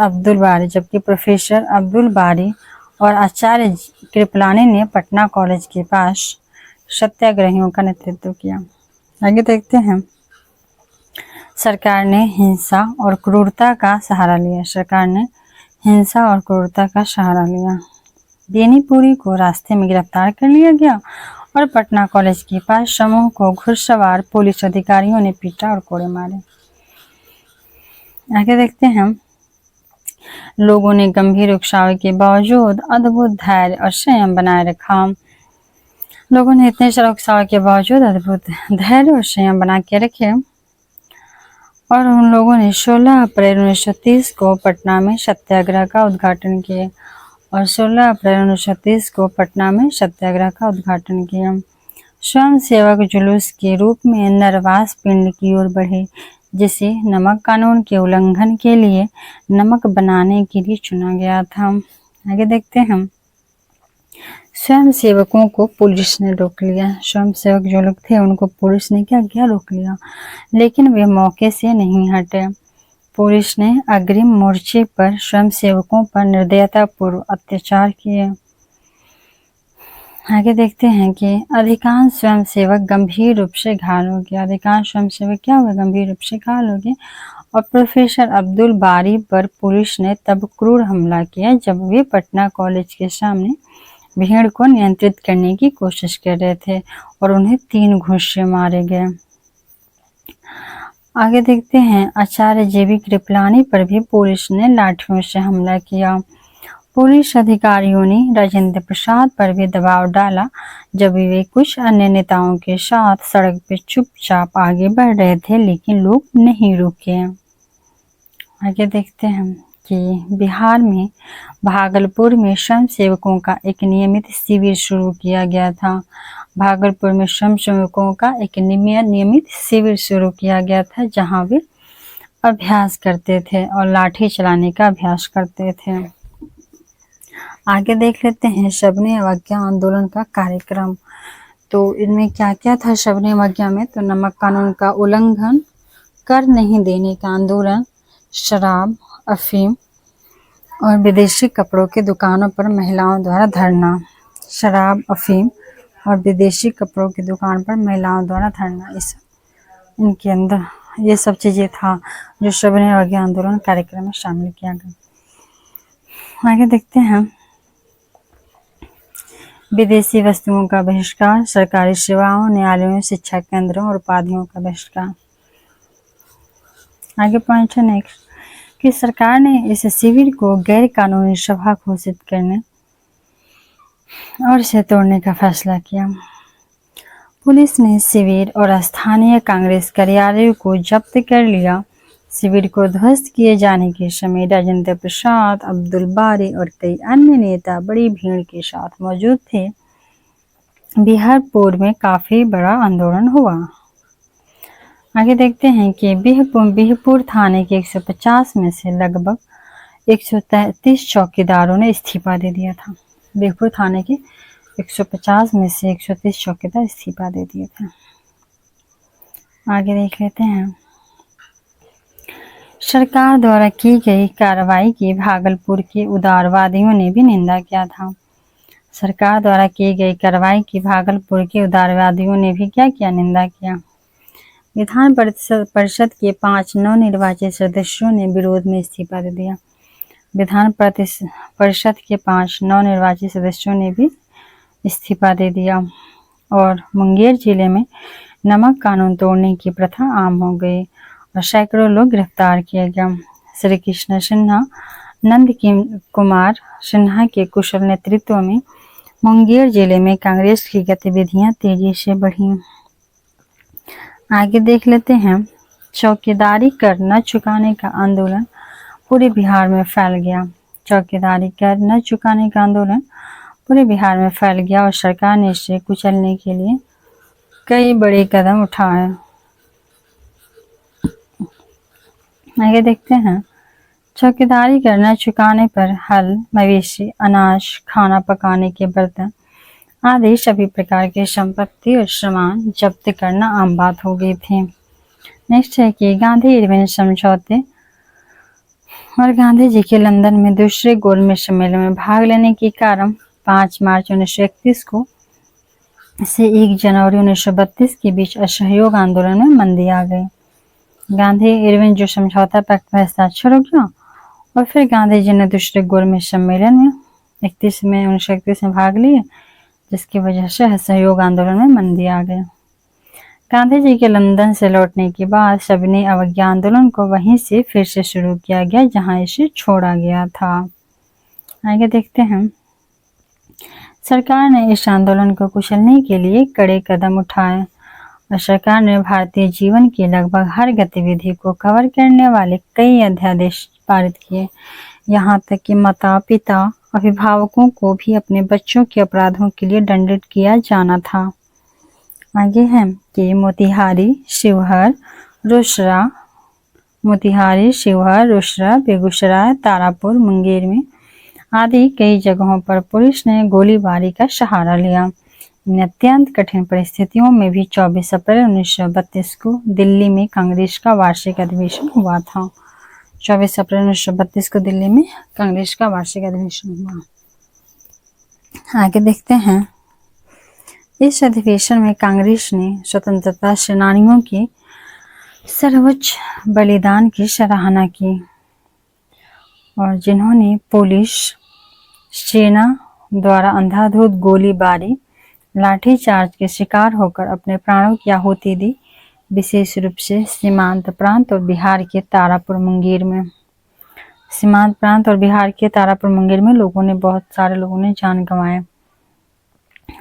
अब्दुल बारी और आचार्य कृपलानी ने पटना कॉलेज के पास सत्याग्रहियों का नेतृत्व किया। आगे देखते हैं। सरकार ने हिंसा और क्रूरता का सहारा लिया। बेनीपुरी को रास्ते में गिरफ्तार कर लिया गया और पटना कॉलेज के पास समूह को घुड़सवार पुलिस अधिकारियों ने पीटा और कोड़े मारे। आगे देखते हैं। लोगों ने गंभीर उकसावे के बावजूद अद्भुत धैर्य और संयम बनाए रखा। लोगों ने इतने सारे उकसावे के बावजूद अद्भुत धैर्य और संयम बना के रखे और उन लोगों ने 16 अप्रैल 1930 को पटना में सत्याग्रह का उद्घाटन किया स्वयं सेवक जुलूस के रूप में नरवास पिंड की ओर बढ़े, जिसे नमक कानून के उल्लंघन के लिए नमक बनाने के लिए चुना गया था। आगे देखते हैं। स्वयं सेवकों को पुलिस ने रोक लिया। स्वयं सेवक जो लोग थे उनको पुलिस ने क्या किया? रोक लिया, लेकिन वे मौके से नहीं हटे। पुलिस ने अग्रिम मोर्चे पर स्वयं सेवकों पर निर्दयतापूर्वक अत्याचार किए। आगे देखते हैं कि अधिकांश स्वयंसेवक गंभीर रूप से घायल हो गए और प्रोफेसर अब्दुल बारी पर पुलिस ने तब क्रूर हमला किया जब वे पटना कॉलेज के सामने भीड़ को नियंत्रित करने की कोशिश कर रहे थे और उन्हें 3 घूंस से मारे गए। आगे देखते हैं। आचार्य जेबी कृपलानी पर भी पुलिस ने लाठियों से हमला किया। पुलिस अधिकारियों ने राजेंद्र प्रसाद पर भी दबाव डाला जब वे कुछ अन्य नेताओं के साथ सड़क पर चुपचाप आगे बढ़ रहे थे, लेकिन लोग नहीं रुके। आगे देखते हैं कि बिहार में भागलपुर में स्वयं सेवकों का एक नियमित शिविर शुरू किया गया था। भागलपुर में स्वयं सेवकों का एक नियमित शिविर शुरू किया गया था जहां वे अभ्यास करते थे और लाठी चलाने का अभ्यास करते थे। आगे देख लेते हैं सविनय अवज्ञा आंदोलन का कार्यक्रम। तो इनमें क्या क्या था सविनय अवज्ञा में? तो नमक कानून का उल्लंघन कर नहीं देने का आंदोलन, शराब, अफीम और विदेशी कपड़ों की दुकानों पर महिलाओं द्वारा धरना। शराब, अफीम और विदेशी कपड़ों की दुकान पर महिलाओं द्वारा धरना, इनके अंदर ये सब चीज़ें था जो सविनय अवज्ञा आंदोलन कार्यक्रम में शामिल किया गया। आगे देखते हैं, विदेशी वस्तुओं का बहिष्कार, सरकारी सेवाओं, न्यायालयों, शिक्षा केंद्रों और उपाधियों का बहिष्कार। आगे पॉइंट है नेक्स्ट कि सरकार ने इस शिविर को गैर कानूनी सभा घोषित करने और इसे तोड़ने का फैसला किया। पुलिस ने शिविर और स्थानीय कांग्रेस कार्यालयों को जब्त कर लिया। शिविर को ध्वस्त किए जाने के समय राजेंद्र प्रसाद, अब्दुल बारी और कई अन्य नेता बड़ी भीड़ के साथ मौजूद थे। बिहार पूर्व में काफी बड़ा आंदोलन हुआ। आगे देखते हैं कि बिहपुर थाने के 150 में से लगभग 133 चौकीदारों ने इस्तीफा दे दिया था। बिहपुर थाने के 150 में से 130 चौकीदार इस्तीफा दे दिए थे। आगे देख लेते हैं, सरकार द्वारा की गई कार्रवाई की भागलपुर के उदारवादियों ने भी निंदा किया था। सरकार द्वारा की गई कार्रवाई की भागलपुर के उदारवादियों ने भी क्या किया, निंदा किया। विधान परिषद के 5 नवनिर्वाचित सदस्यों ने विरोध में इस्तीफा दे दिया। विधान परिषद के 5 नवनिर्वाचित सदस्यों ने भी इस्तीफा दे दिया और मुंगेर जिले में नमक कानून तोड़ने की प्रथा आम हो गई और सैकड़ों लोग गिरफ्तार किए गए। श्री कृष्ण सिन्हा, नंद कुमार सिन्हा के कुशल नेतृत्व में मुंगेर जिले में कांग्रेस की गतिविधियां तेजी से बढ़ी। आगे देख लेते हैं, चौकीदारी कर न चुकाने का आंदोलन पूरे बिहार में फैल गया। चौकीदारी कर न चुकाने का आंदोलन पूरे बिहार में फैल गया और सरकार ने इसे कुचलने के लिए कई बड़े कदम उठाए। आगे देखते हैं, चौकीदारी कर न चुकाने पर हल, मवेशी, अनाज, खाना पकाने के बर्तन आदि सभी प्रकार की संपत्ति और सामान जब्त करना आम बात हो गई थी। नेक्स्ट है कि गांधी इरविन समझौते और गांधी जी के लंदन में दूसरे गोलमेज सम्मेलन में भाग लेने के कारण 5 मार्च 1931 को से 1 जनवरी 1932 के बीच असहयोग आंदोलन में मंदी आ गई। गांधी इरविन जो समझौता पत्र पर हस्ताक्षर हो गया और फिर गांधी जी ने दूसरे गोलमेज सम्मेलन में 1931 में भाग लिए, जिसकी वजह से असहयोग आंदोलन में मंदी आ गई। गांधी जी के लंदन से लौटने के बाद सविनय अवज्ञा आंदोलन को वहीं से फिर से शुरू किया गया जहां इसे छोड़ा गया था। आगे देखते हैं, सरकार ने इस आंदोलन को कुचलने के लिए कड़े कदम उठाए और सरकार ने भारतीय जीवन की लगभग हर गतिविधि को कवर करने वाले कई अध्यादेश पारित किए। यहाँ तक कि माता पिता अभिभावकों को भी अपने बच्चों के अपराधों के लिए दंडित किया जाना था। आगे है कि मोतिहारी, शिवहर, रोसड़ा, बेगूसराय, तारापुर, मुंगेर में आदि कई जगहों पर पुलिस ने गोलीबारी का सहारा लिया। इन अत्यंत कठिन परिस्थितियों में भी 24 अप्रैल 1932 को दिल्ली में कांग्रेस का वार्षिक अधिवेशन हुआ था। 24 अप्रैल 1932 को दिल्ली में कांग्रेस का वार्षिक अधिवेशन हुआ। आगे देखते हैं, इस अधिवेशन में कांग्रेस ने स्वतंत्रता सेनानियों के सर्वोच्च बलिदान की सराहना की और जिन्होंने पुलिस सेना द्वारा अंधाधुंध गोलीबारी, लाठीचार्ज के शिकार होकर अपने प्राणों की आहुति दी। विशेष रूप से सीमांत प्रांत और बिहार के तारापुर मुंगेर में बहुत सारे लोगों ने जान गंवाए।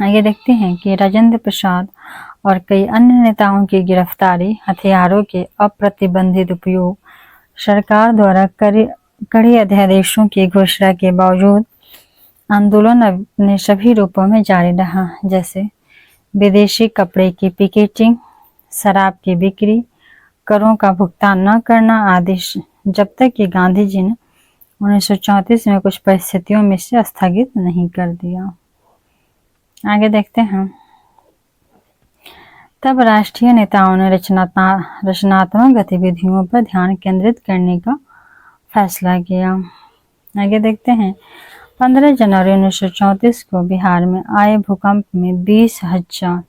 आगे देखते हैं कि राजेंद्र प्रसाद और कई अन्य नेताओं की गिरफ्तारी, हथियारों के अप्रतिबंधित उपयोग, सरकार द्वारा कड़े अध्यादेशों की घोषणा के बावजूद आंदोलन अपने सभी रूपों में जारी रहा, जैसे विदेशी कपड़े की पिकेटिंग, शराब की बिक्री, करों का भुगतान न करना आदि, जब तक कि गांधी जी ने 1934 में कुछ परिस्थितियों में से स्थगित नहीं कर दिया। आगे देखते हैं, तब राष्ट्रीय नेताओं ने रचनात्मक गतिविधियों पर ध्यान केंद्रित करने का फैसला किया। आगे देखते हैं 15 जनवरी 1934 को बिहार में आए भूकंप में 20,000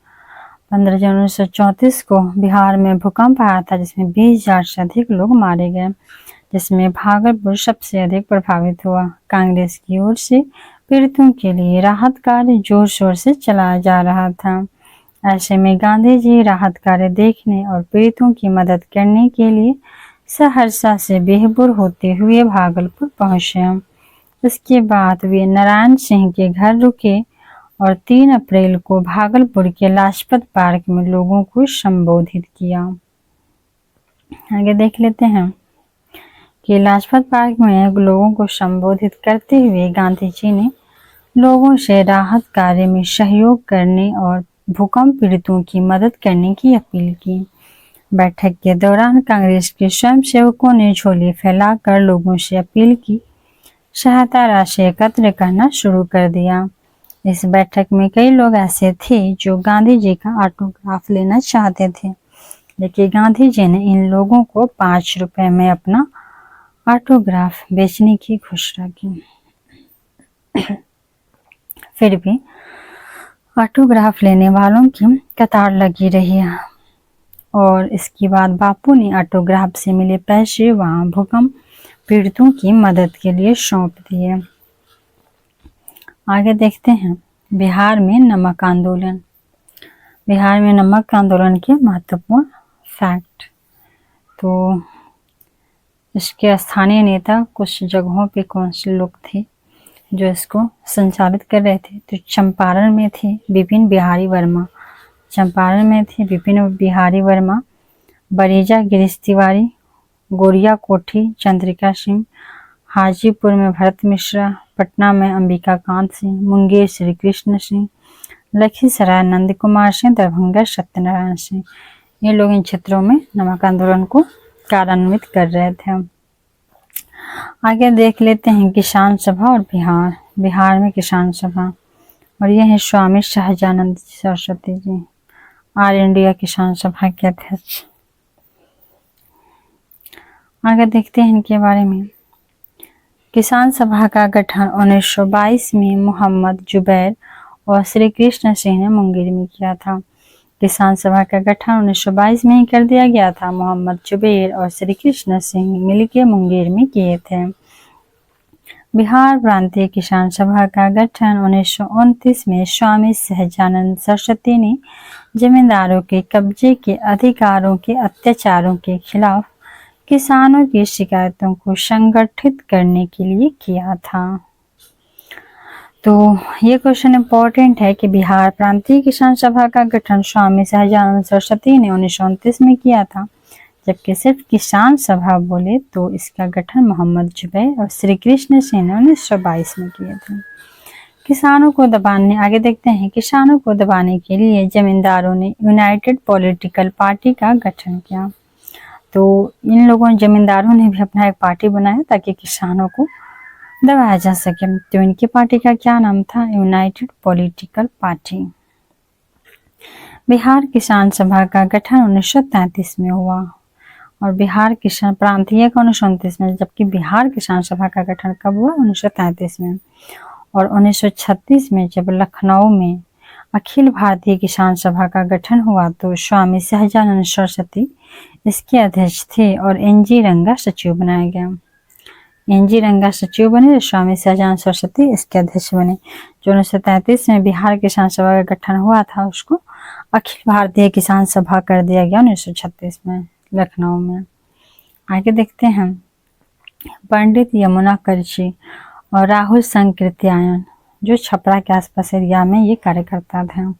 15 जनवरी 1934 को बिहार में भूकंप आया था जिसमें 20,000 से अधिक लोग मारे गए, जिसमें भागलपुर सबसे अधिक प्रभावित हुआ। कांग्रेस की ओर से पीड़ितों के लिए राहत कार्य जोर शोर से चलाया जा रहा था। ऐसे में गांधी जी राहत कार्य देखने और पीड़ितों की मदद करने के लिए सहरसा से बेहपुर होते हुए भागलपुर पहुंचे। इसके बाद वे नारायण सिंह के घर रुके और 3 अप्रैल को भागलपुर के लाजपत पार्क में लोगों को संबोधित किया। आगे देख लेते हैं कि लाजपत पार्क में लोगों को संबोधित करते हुए गांधी जी ने लोगों से राहत कार्य में सहयोग करने और भूकंप पीड़ितों की मदद करने की अपील की। बैठक के दौरान कांग्रेस के स्वयंसेवकों ने झोली फैलाकर लोगों से अपील की सहायता राशि एकत्र करना शुरू कर दिया। इस बैठक में कई लोग ऐसे थे जो गांधी जी का ऑटोग्राफ लेना चाहते थे, लेकिन गांधी जी ने इन लोगों को 5 रुपए में अपना ऑटोग्राफ बेचने की घोषणा की। फिर भी ऑटोग्राफ लेने वालों की कतार लगी रही और इसके बाद बापू ने ऑटोग्राफ से मिले पैसे वहां भूकंप पीड़ितों की मदद के लिए सौंप दिए। आगे देखते हैं बिहार में नमक आंदोलन। बिहार में नमक आंदोलन के महत्वपूर्ण फैक्ट। तो इसके स्थानीय नेता कुछ जगहों पे कौन से लोग थे जो इसको संचालित कर रहे थे? तो चंपारण में थे विपिन बिहारी वर्मा, चंपारण में थे विपिन बिहारी वर्मा, बरेजा गिरीश तिवारी, गोरिया कोठी चंद्रिका सिंह, हाजीपुर में भरत मिश्रा, पटना में अंबिका कांत सिंह, मुंगेर श्री कृष्ण सिंह, लखीसराय नंद कुमार सिंह, दरभंगा सत्यनारायण सिंह। ये लोग इन क्षेत्रों में नमक आंदोलन को कार्यान्वित कर रहे थे। आगे देख लेते हैं किसान सभा और बिहार। बिहार में किसान सभा और यह है स्वामी सहजानंद सरस्वती जी, ऑल इंडिया किसान सभा के अध्यक्ष। आगे देखते हैं इनके बारे में। किसान सभा का गठन 1922 में मोहम्मद जुबैर और श्री कृष्ण सिंह ने मुंगेर में किया था। किसान सभा का गठन 1922 में ही कर दिया गया था। मोहम्मद जुबैर और श्री कृष्ण सिंह मिलकर मुंगेर में किए थे। बिहार प्रांतीय किसान सभा का गठन 1929 में स्वामी सहजानंद सरस्वती ने जमींदारों के कब्जे के अधिकारों के अत्याचारों के खिलाफ किसानों की शिकायतों को संगठित करने के लिए किया था। तो ये क्वेश्चन इम्पोर्टेंट है कि बिहार प्रांतीय किसान सभा का गठन स्वामी सहजानंद सरस्वती ने 1929 में किया था, जबकि सिर्फ किसान सभा बोले तो इसका गठन मोहम्मद जुबैर और श्री कृष्ण सिंह ने 1922 में किए थे। किसानों को दबाने, आगे देखते हैं, किसानों को दबाने के लिए जमींदारों ने यूनाइटेड पॉलिटिकल पार्टी का गठन किया। तो इन लोगों जमींदारों ने भी अपना एक पार्टी बनाया ताकि किसानों को दबाया जा सके। तो इनकी पार्टी का क्या नाम था? United political party. बिहार किसान सभा का गठन 1933 में हुआ और बिहार किसान प्रांतीय का 1929 में, जबकि बिहार किसान सभा का गठन कब हुआ? 1933 में। और 1936 में जब लखनऊ में अखिल भारतीय किसान सभा का गठन हुआ तो स्वामी सहजानंद सरस्वती इसके अध्यक्ष थे और एनजी रंगा सचिव बनाया गया। एनजी रंगा सचिव बने, स्वामी सहजानंद सरस्वती इसके अध्यक्ष बने। जो 1933 में बिहार किसान सभा का गठन हुआ था उसको अखिल भारतीय किसान सभा कर दिया गया 1936 में लखनऊ में। आगे देखते हैं पंडित यमुना करची और राहुल संकृत्यायन जो छपरा के आसपास एरिया में ये कार्यकर्ता थे।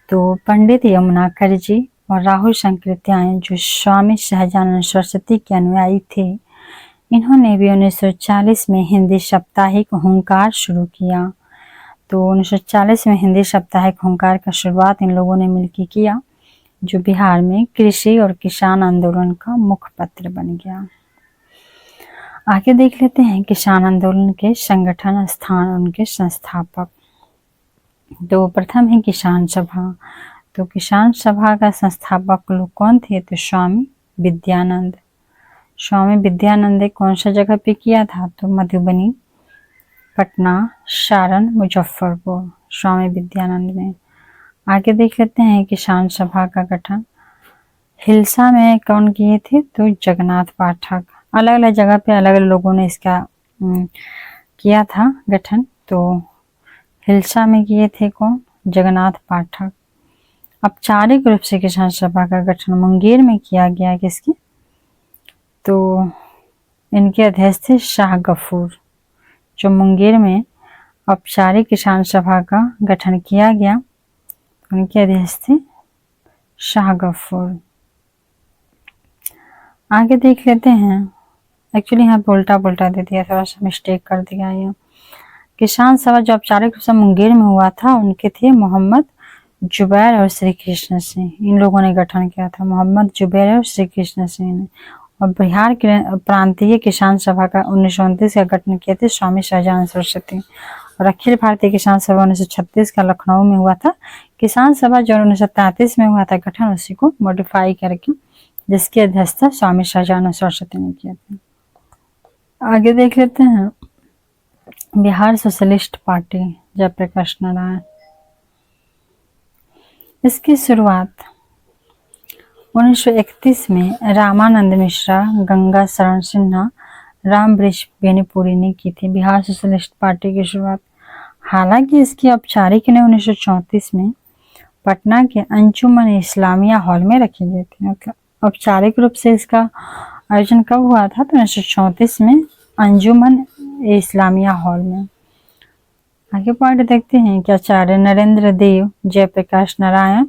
तो पंडित यमुना करजी और राहुल संकृत्यायन जो स्वामी सहजानंद सरस्वती के अनुयायी थे, इन्होंने भी 1940 में हिंदी साप्ताहिक हुंकार शुरू किया। तो 1940 में हिंदी साप्ताहिक हुंकार का शुरुआत इन लोगों ने मिलकर किया, जो बिहार में कृषि और किसान आंदोलन का मुखपत्र बन गया। आगे देख लेते हैं किसान आंदोलन के संगठन स्थान और उनके संस्थापक। तो प्रथम है किसान सभा। तो किसान सभा का संस्थापक लोग कौन थे? तो स्वामी विद्यानंद। स्वामी विद्यानंद ने कौन सा जगह पे किया था? तो मधुबनी, पटना, सारण, मुजफ्फरपुर, स्वामी विद्यानंद ने। आगे देख लेते हैं किसान सभा का गठन। हिल्सा में कौन किए थे? तो जगन्नाथ पाठक। अलग अलग जगह पे अलग अलग लोगों ने इसका किया था गठन। तो हिल्सा में किए थे कौन? जगन्नाथ पाठक। औपचारिक रूप से किसान सभा का गठन मुंगेर में किया गया। किसकी? तो इनके अध्यक्ष थे शाह गफूर। जो मुंगेर में औपचारिक किसान सभा का गठन किया गया, उनके अध्यक्ष थे शाह गफूर। आगे देख लेते हैं। एक्चुअली यहाँ पे उल्टा पुल्टा दे दिया, थोड़ा सा मिस्टेक कर दिया। ये किसान सभा जो औपचारिक रूप से मुंगेर में हुआ था, उनके थे मोहम्मद जुबैर और श्री कृष्ण सिंह। इन लोगों ने गठन किया था, मोहम्मद जुबैर और श्री कृष्ण सिंह ने। और बिहार के प्रांतीय किसान सभा का 1929 का गठन किए थे स्वामी सहजानंद सरस्वती। और अखिल भारतीय किसान सभा 1936 का लखनऊ में हुआ था। किसान सभा जो 1933 में हुआ था गठन, उसी को मॉडिफाई करके, जिसकी अध्यक्षता स्वामी सहजानंद सरस्वती ने किया था। आगे देख लेते हैं बिहार सोशलिस्ट पार्टी, जयप्रकाश नारायण। इसकी शुरुआत 1931 में रामानंद मिश्रा, गंगा शरण सिन्हा, राम वृक्ष बेनीपुरी ने की थी बिहार सोशलिस्ट पार्टी की शुरुआत। हालांकि इसकी औपचारिक ने 1934 में पटना के अंजुमन इस्लामिया हॉल में रखी गई थी। मतलब औपचारिक रूप से इसका आयोजन कब हुआ था? तो 1934 में अंजुमन इस्लामिया हॉल में। आगे पॉइंट देखते हैं कि आचार्य नरेंद्र देव जयप्रकाश नारायण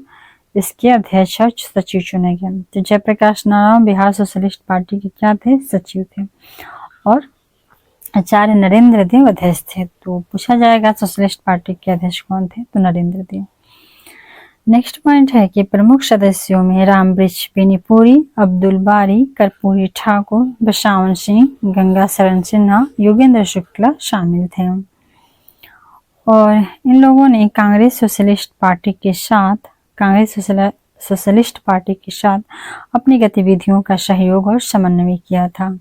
इसके अध्यक्ष और सचिव चुने गए। तो जयप्रकाश नारायण बिहार सोशलिस्ट पार्टी के क्या थे? सचिव थे। और आचार्य नरेंद्र देव अध्यक्ष थे। तो पूछा जाएगा सोशलिस्ट पार्टी के अध्यक्ष कौन थे? तो नरेंद्र देव। नेक्स्ट पॉइंट है कि प्रमुख सदस्यों में राम वृक्ष बेनीपुरी, अब्दुल बारी, कर्पूरी ठाकुर, बसावन सिंह, गंगा शरण सिन्हा, योगेंद्र शुक्ला शामिल थे। और इन लोगों ने कांग्रेस सोशलिस्ट पार्टी के साथ अपनी गतिविधियों का सहयोग और समन्वय किया था।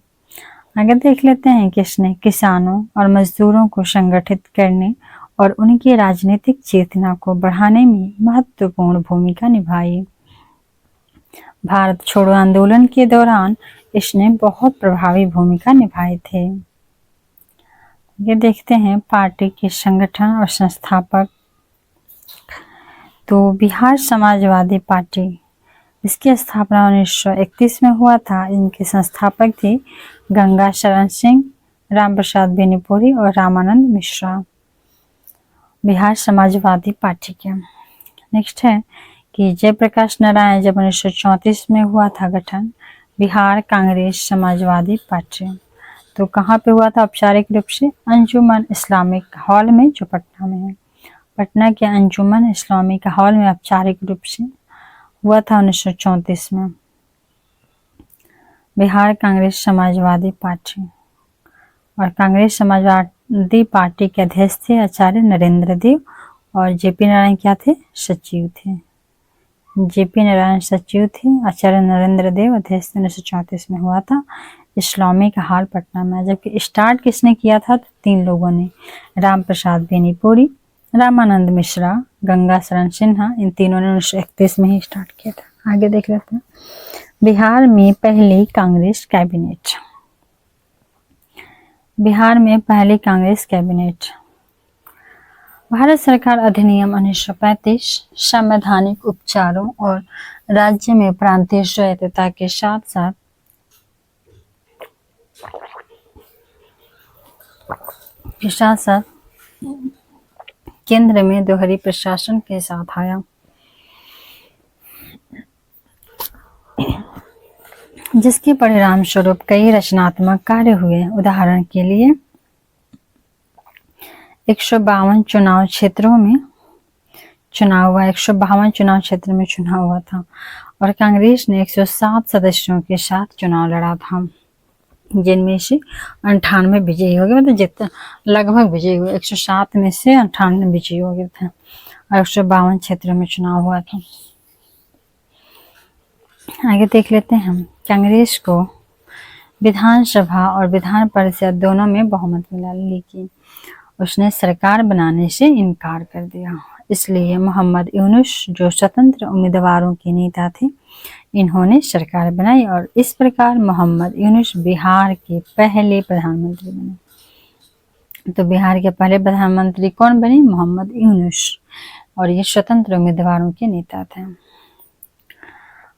आगे देख लेते हैं कि इसने किसानों और मजदूरों को संगठित करने और उनकी राजनीतिक चेतना को बढ़ाने में महत्वपूर्ण भूमिका निभाई। भारत छोड़ो आंदोलन के दौरान इसने बहुत प्रभावी भूमिका निभाई थे। ये देखते हैं पार्टी के संगठन और संस्थापक। तो बिहार समाजवादी पार्टी, इसकी स्थापना 1931 में हुआ था। इनके संस्थापक थे गंगा शरण सिंह, राम प्रसाद बेनीपुरी और रामानंद मिश्रा, बिहार समाजवादी पार्टी के। नेक्स्ट है कि जयप्रकाश नारायण जब 1934 में हुआ था गठन बिहार कांग्रेस समाजवादी पार्टी, तो कहाँ पे हुआ था औपचारिक रूप से? अंजुमन इस्लामिक हॉल में, जो पटना में है। पटना के अंजुमन इस्लामिक हॉल में औपचारिक रूप से हुआ था 1934 में। बिहार कांग्रेस समाजवादी पार्टी। और कांग्रेस समाजवादी पार्टी के अध्यक्ष थे आचार्य नरेंद्र देव और जेपी नारायण क्या थे? सचिव थे। जेपी नारायण सचिव थे, आचार्य नरेंद्र देव अध्यक्ष 1934 में हुआ था इस्लामिक हॉल पटना में। जबकि स्टार्ट किसने किया था? तो 3 लोगों ने, राम प्रसाद बेनीपुरी, रामानंद मिश्रा, गंगा शरण सिन्हा, इन तीनों ने 1931 में ही स्टार्ट किया था। आगे देख लेते हैं बिहार में पहली कांग्रेस कैबिनेट। बिहार में पहली कांग्रेस कैबिनेट। भारत सरकार अधिनियम 1935 संवैधानिक उपचारों और राज्य में प्रांतीय स्वायत्तता के साथ साथ केंद्र में दोहरी प्रशासन के साथ आया, जिसके परिणाम स्वरूप कई रचनात्मक कार्य हुए। उदाहरण के लिए 152 चुनाव क्षेत्रों में चुनाव हुआ, 152 चुनाव क्षेत्र में चुनाव हुआ था। और कांग्रेस ने 107 सदस्यों के साथ चुनाव लड़ा था, जिनमें से 98 विजयी हो गए। मतलब जितना लगभग विजयी हुए, 107 में से 98 विजयी हो गए थे। और 152 क्षेत्रों में चुनाव हुआ था। आगे देख लेते हैं हम कांग्रेस को विधानसभा और विधान परिषद दोनों में बहुमत मिला, लेकिन उसने सरकार बनाने से इनकार कर दिया। इसलिए मोहम्मद यूनुस जो स्वतंत्र उम्मीदवारों के नेता थे, इन्होंने सरकार बनाई और इस प्रकार मोहम्मद यूनुस बिहार के पहले प्रधानमंत्री बने। तो बिहार के पहले प्रधानमंत्री कौन बने? मोहम्मद यूनुस, और ये स्वतंत्र उम्मीदवारों के नेता थे।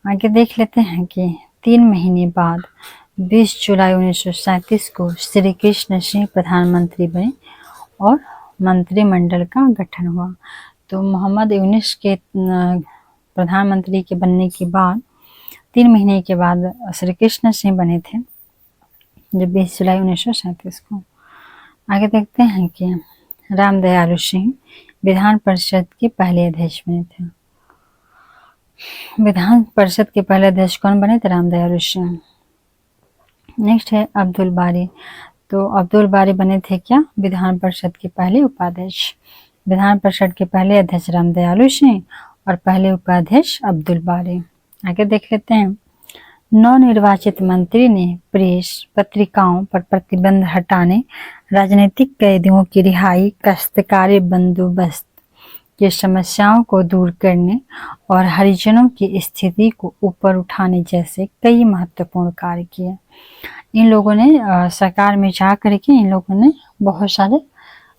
आगे देख लेते हैं कि 3 महीने बाद 20 जुलाई 1937 को श्री कृष्ण सिंह प्रधानमंत्री बने और मंत्रिमंडल का गठन हुआ। तो मोहम्मद यूनुस के प्रधानमंत्री के बनने के बाद 3 महीने के बाद श्री कृष्ण सिंह बने थे, जो 20 जुलाई 1937 को। आगे देखते हैं कि रामदयालु सिंह विधान परिषद के पहले अध्यक्ष बने थे। विधान परिषद के पहले अध्यक्ष कौन बने थे? रामदयालु सिंह। नेक्स्ट है अब्दुल बारी। तो अब्दुल बारी बने थे क्या? विधान परिषद के पहले उपाध्यक्ष। विधान परिषद के पहले अध्यक्ष रामदयालु सिंह और पहले उपाध्यक्ष अब्दुल बारी। आगे देख लेते हैं, नवनिर्वाचित मंत्री ने प्रेस पत्रिकाओं पर प्रतिबंध हटाने, राजनीतिक कैदियों की रिहाई, काश्तकारी बंदोबस्त की समस्याओं को दूर करने और हरिजनों की स्थिति को ऊपर उठाने जैसे कई महत्वपूर्ण कार्य किए। इन लोगों ने सरकार में जा करके इन लोगों ने बहुत सारे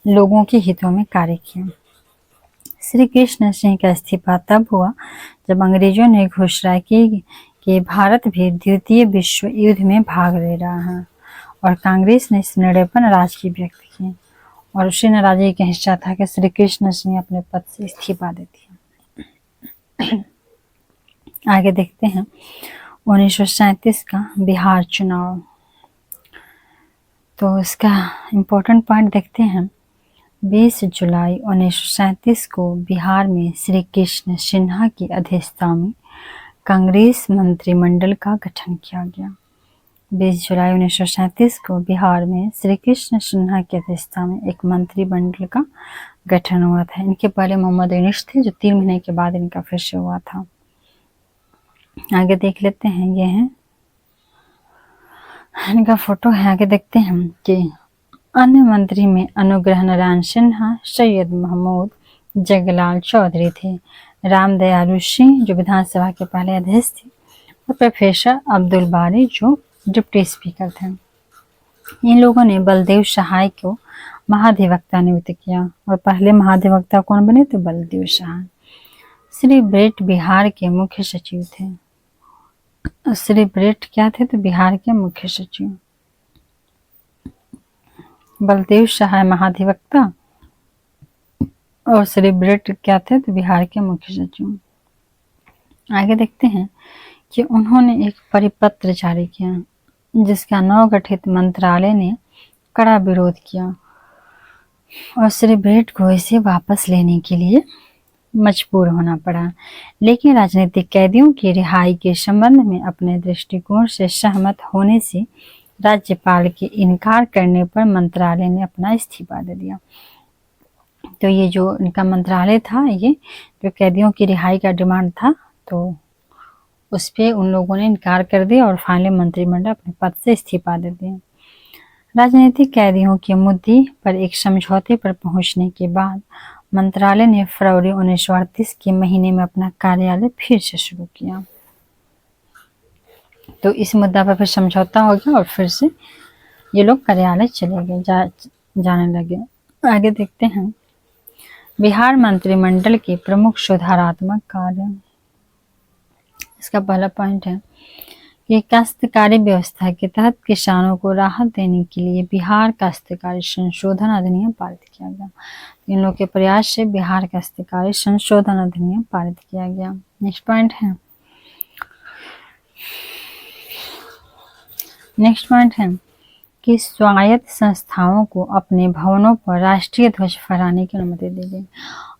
लोगों के हितों में कार्य किए। श्री कृष्ण सिंह का इस्तीफा तब हुआ जब अंग्रेजों ने घोषणा की कि भारत भी द्वितीय विश्व युद्ध में भाग ले रहा है और कांग्रेस ने इस निर्णय पर नाराजगी व्यक्त की और उसी नाराजगी का हिस्सा था कि श्री कृष्ण सिंह अपने पद से इस्तीफा दे दिया। आगे देखते हैं 1937 का बिहार चुनाव। तो इसका इम्पोर्टेंट पॉइंट देखते हैं। 20 जुलाई 1937 को बिहार में श्री कृष्ण सिन्हा की अध्यक्षता में कांग्रेस मंत्रिमंडल का गठन किया गया। 20 जुलाई 1937 को बिहार में श्री कृष्ण सिन्हा की अध्यक्षता में एक मंत्रिमंडल का गठन हुआ था। इनके पहले मोहम्मद यूनुस थे, जो 3 महीने के बाद इनका फिर से हुआ था। आगे देख लेते हैं, ये है इनका फोटो है। आगे देखते हैं कि अन्य मंत्री में अनुग्रह नारायण सिन्हा, सैयद महमूद, जगलाल चौधरी थे, रामदयालु सिंह जो विधानसभा के पहले अध्यक्ष थे और प्रोफेसर अब्दुल बारी जो डिप्टी स्पीकर थे। इन लोगों ने बलदेव सहाय को महाधिवक्ता नियुक्त किया और पहले महाधिवक्ता कौन बने? तो बलदेव सहाय। श्री ब्रेट बिहार के मुख्य सचिव थे। श्री ब्रेट क्या थे? तो बिहार के मुख्य सचिव। बलदेव सहाय महाधिवक्ता और श्री ब्रेट क्या थे? तो बिहार के मुख्य सचिव। आगे देखते हैं कि उन्होंने एक परिपत्र जारी किया जिसका नवगठित मंत्रालय ने कड़ा विरोध किया और श्री ब्रेट को इसे वापस लेने के लिए मजबूर होना पड़ा, लेकिन राजनीतिक कैदियों की रिहाई के संबंध में अपने दृष्टिकोण से सहमत होने से राज्यपाल के इनकार करने पर मंत्रालय ने अपना इस्तीफा दे दिया। तो ये जो इनका मंत्रालय था, ये जो कैदियों की रिहाई का डिमांड था, तो उस पर उन लोगों ने इनकार कर दिया और फाइनली मंत्रिमंडल अपने पद से इस्तीफा दे दिया। राजनीतिक कैदियों के मुद्दे पर एक समझौते पर पहुंचने के बाद मंत्रालय ने फरवरी 1938 के महीने में अपना कार्यालय फिर से शुरू किया। तो इस मुद्दा पर फिर समझौता हो गया और फिर से ये लोग कार्यालय चले गए, जाने लगे। आगे देखते हैं बिहार मंत्रिमंडल के प्रमुख सुधारात्मक कार्य। इसका पहला पॉइंट है कि काश्तकारी व्यवस्था के तहत किसानों को राहत देने के लिए बिहार काश्तकारी संशोधन अधिनियम पारित किया गया। इन लोगों के प्रयास से बिहार काश्तकारी संशोधन अधिनियम पारित किया गया। नेक्स्ट पॉइंट है कि स्वायत्त संस्थाओं को अपने भवनों पर राष्ट्रीय ध्वज फहराने की अनुमति दी गई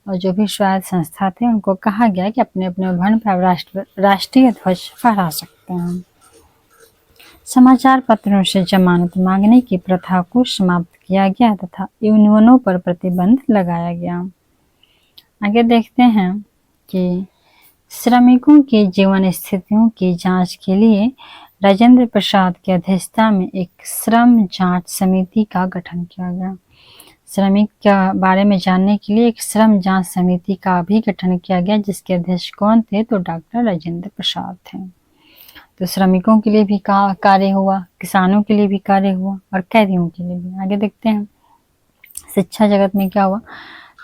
और जो भी स्वायत्त संस्था थे उनको कहा गया कि अपने अपने भवन पर राष्ट्रीय ध्वज फहरा सकते हैं। समाचार पत्रों से जमानत मांगने की प्रथा को समाप्त किया गया तथा यूनियनों पर प्रतिबंध लगाया गया। आगे देखते हैं कि श्रमिकों की जीवन स्थितियों की जांच के लिए राजेंद्र प्रसाद की अध्यक्षता में एक श्रम जांच समिति का गठन किया गया। श्रमिक के बारे में जानने के लिए एक श्रम जांच समिति का भी गठन किया गया, जिसके अध्यक्ष कौन थे? तो डॉक्टर राजेंद्र प्रसाद थे। तो श्रमिकों के लिए भी कार्य हुआ, किसानों के लिए भी कार्य हुआ और कैदियों के लिए भी। आगे देखते हैं शिक्षा जगत में क्या हुआ।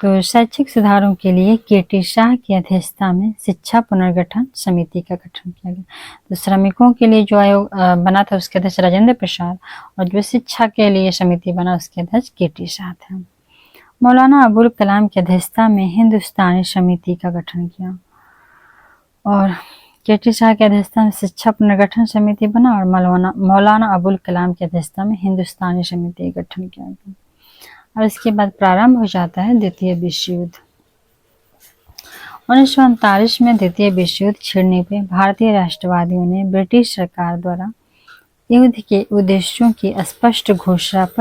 तो शैक्षिक सुधारों के लिए के.टी. शाह की अध्यक्षता में शिक्षा पुनर्गठन समिति का गठन किया गया। तो श्रमिकों के लिए जो आयोग बना था उसके अध्यक्ष राजेंद्र प्रसाद, और जो शिक्षा के लिए समिति बना उसके अध्यक्ष के.टी. शाह थे। मौलाना अबुल कलाम की अध्यक्षता में हिंदुस्तानी समिति का गठन किया, और के.टी. शाह की अध्यक्षता में शिक्षा पुनर्गठन समिति बना, और मौलाना अबुल कलाम की अध्यक्षता में हिंदुस्तानी समिति का गठन किया गया। और इसके बाद प्रारंभ हो जाता है द्वितीय विश्व युद्ध। 1939 में द्वितीय विश्व युद्ध छिड़ने पे भारतीय राष्ट्रवादियों ने ब्रिटिश सरकार द्वारा युद्ध के उद्देश्यों की स्पष्ट घोषणा पर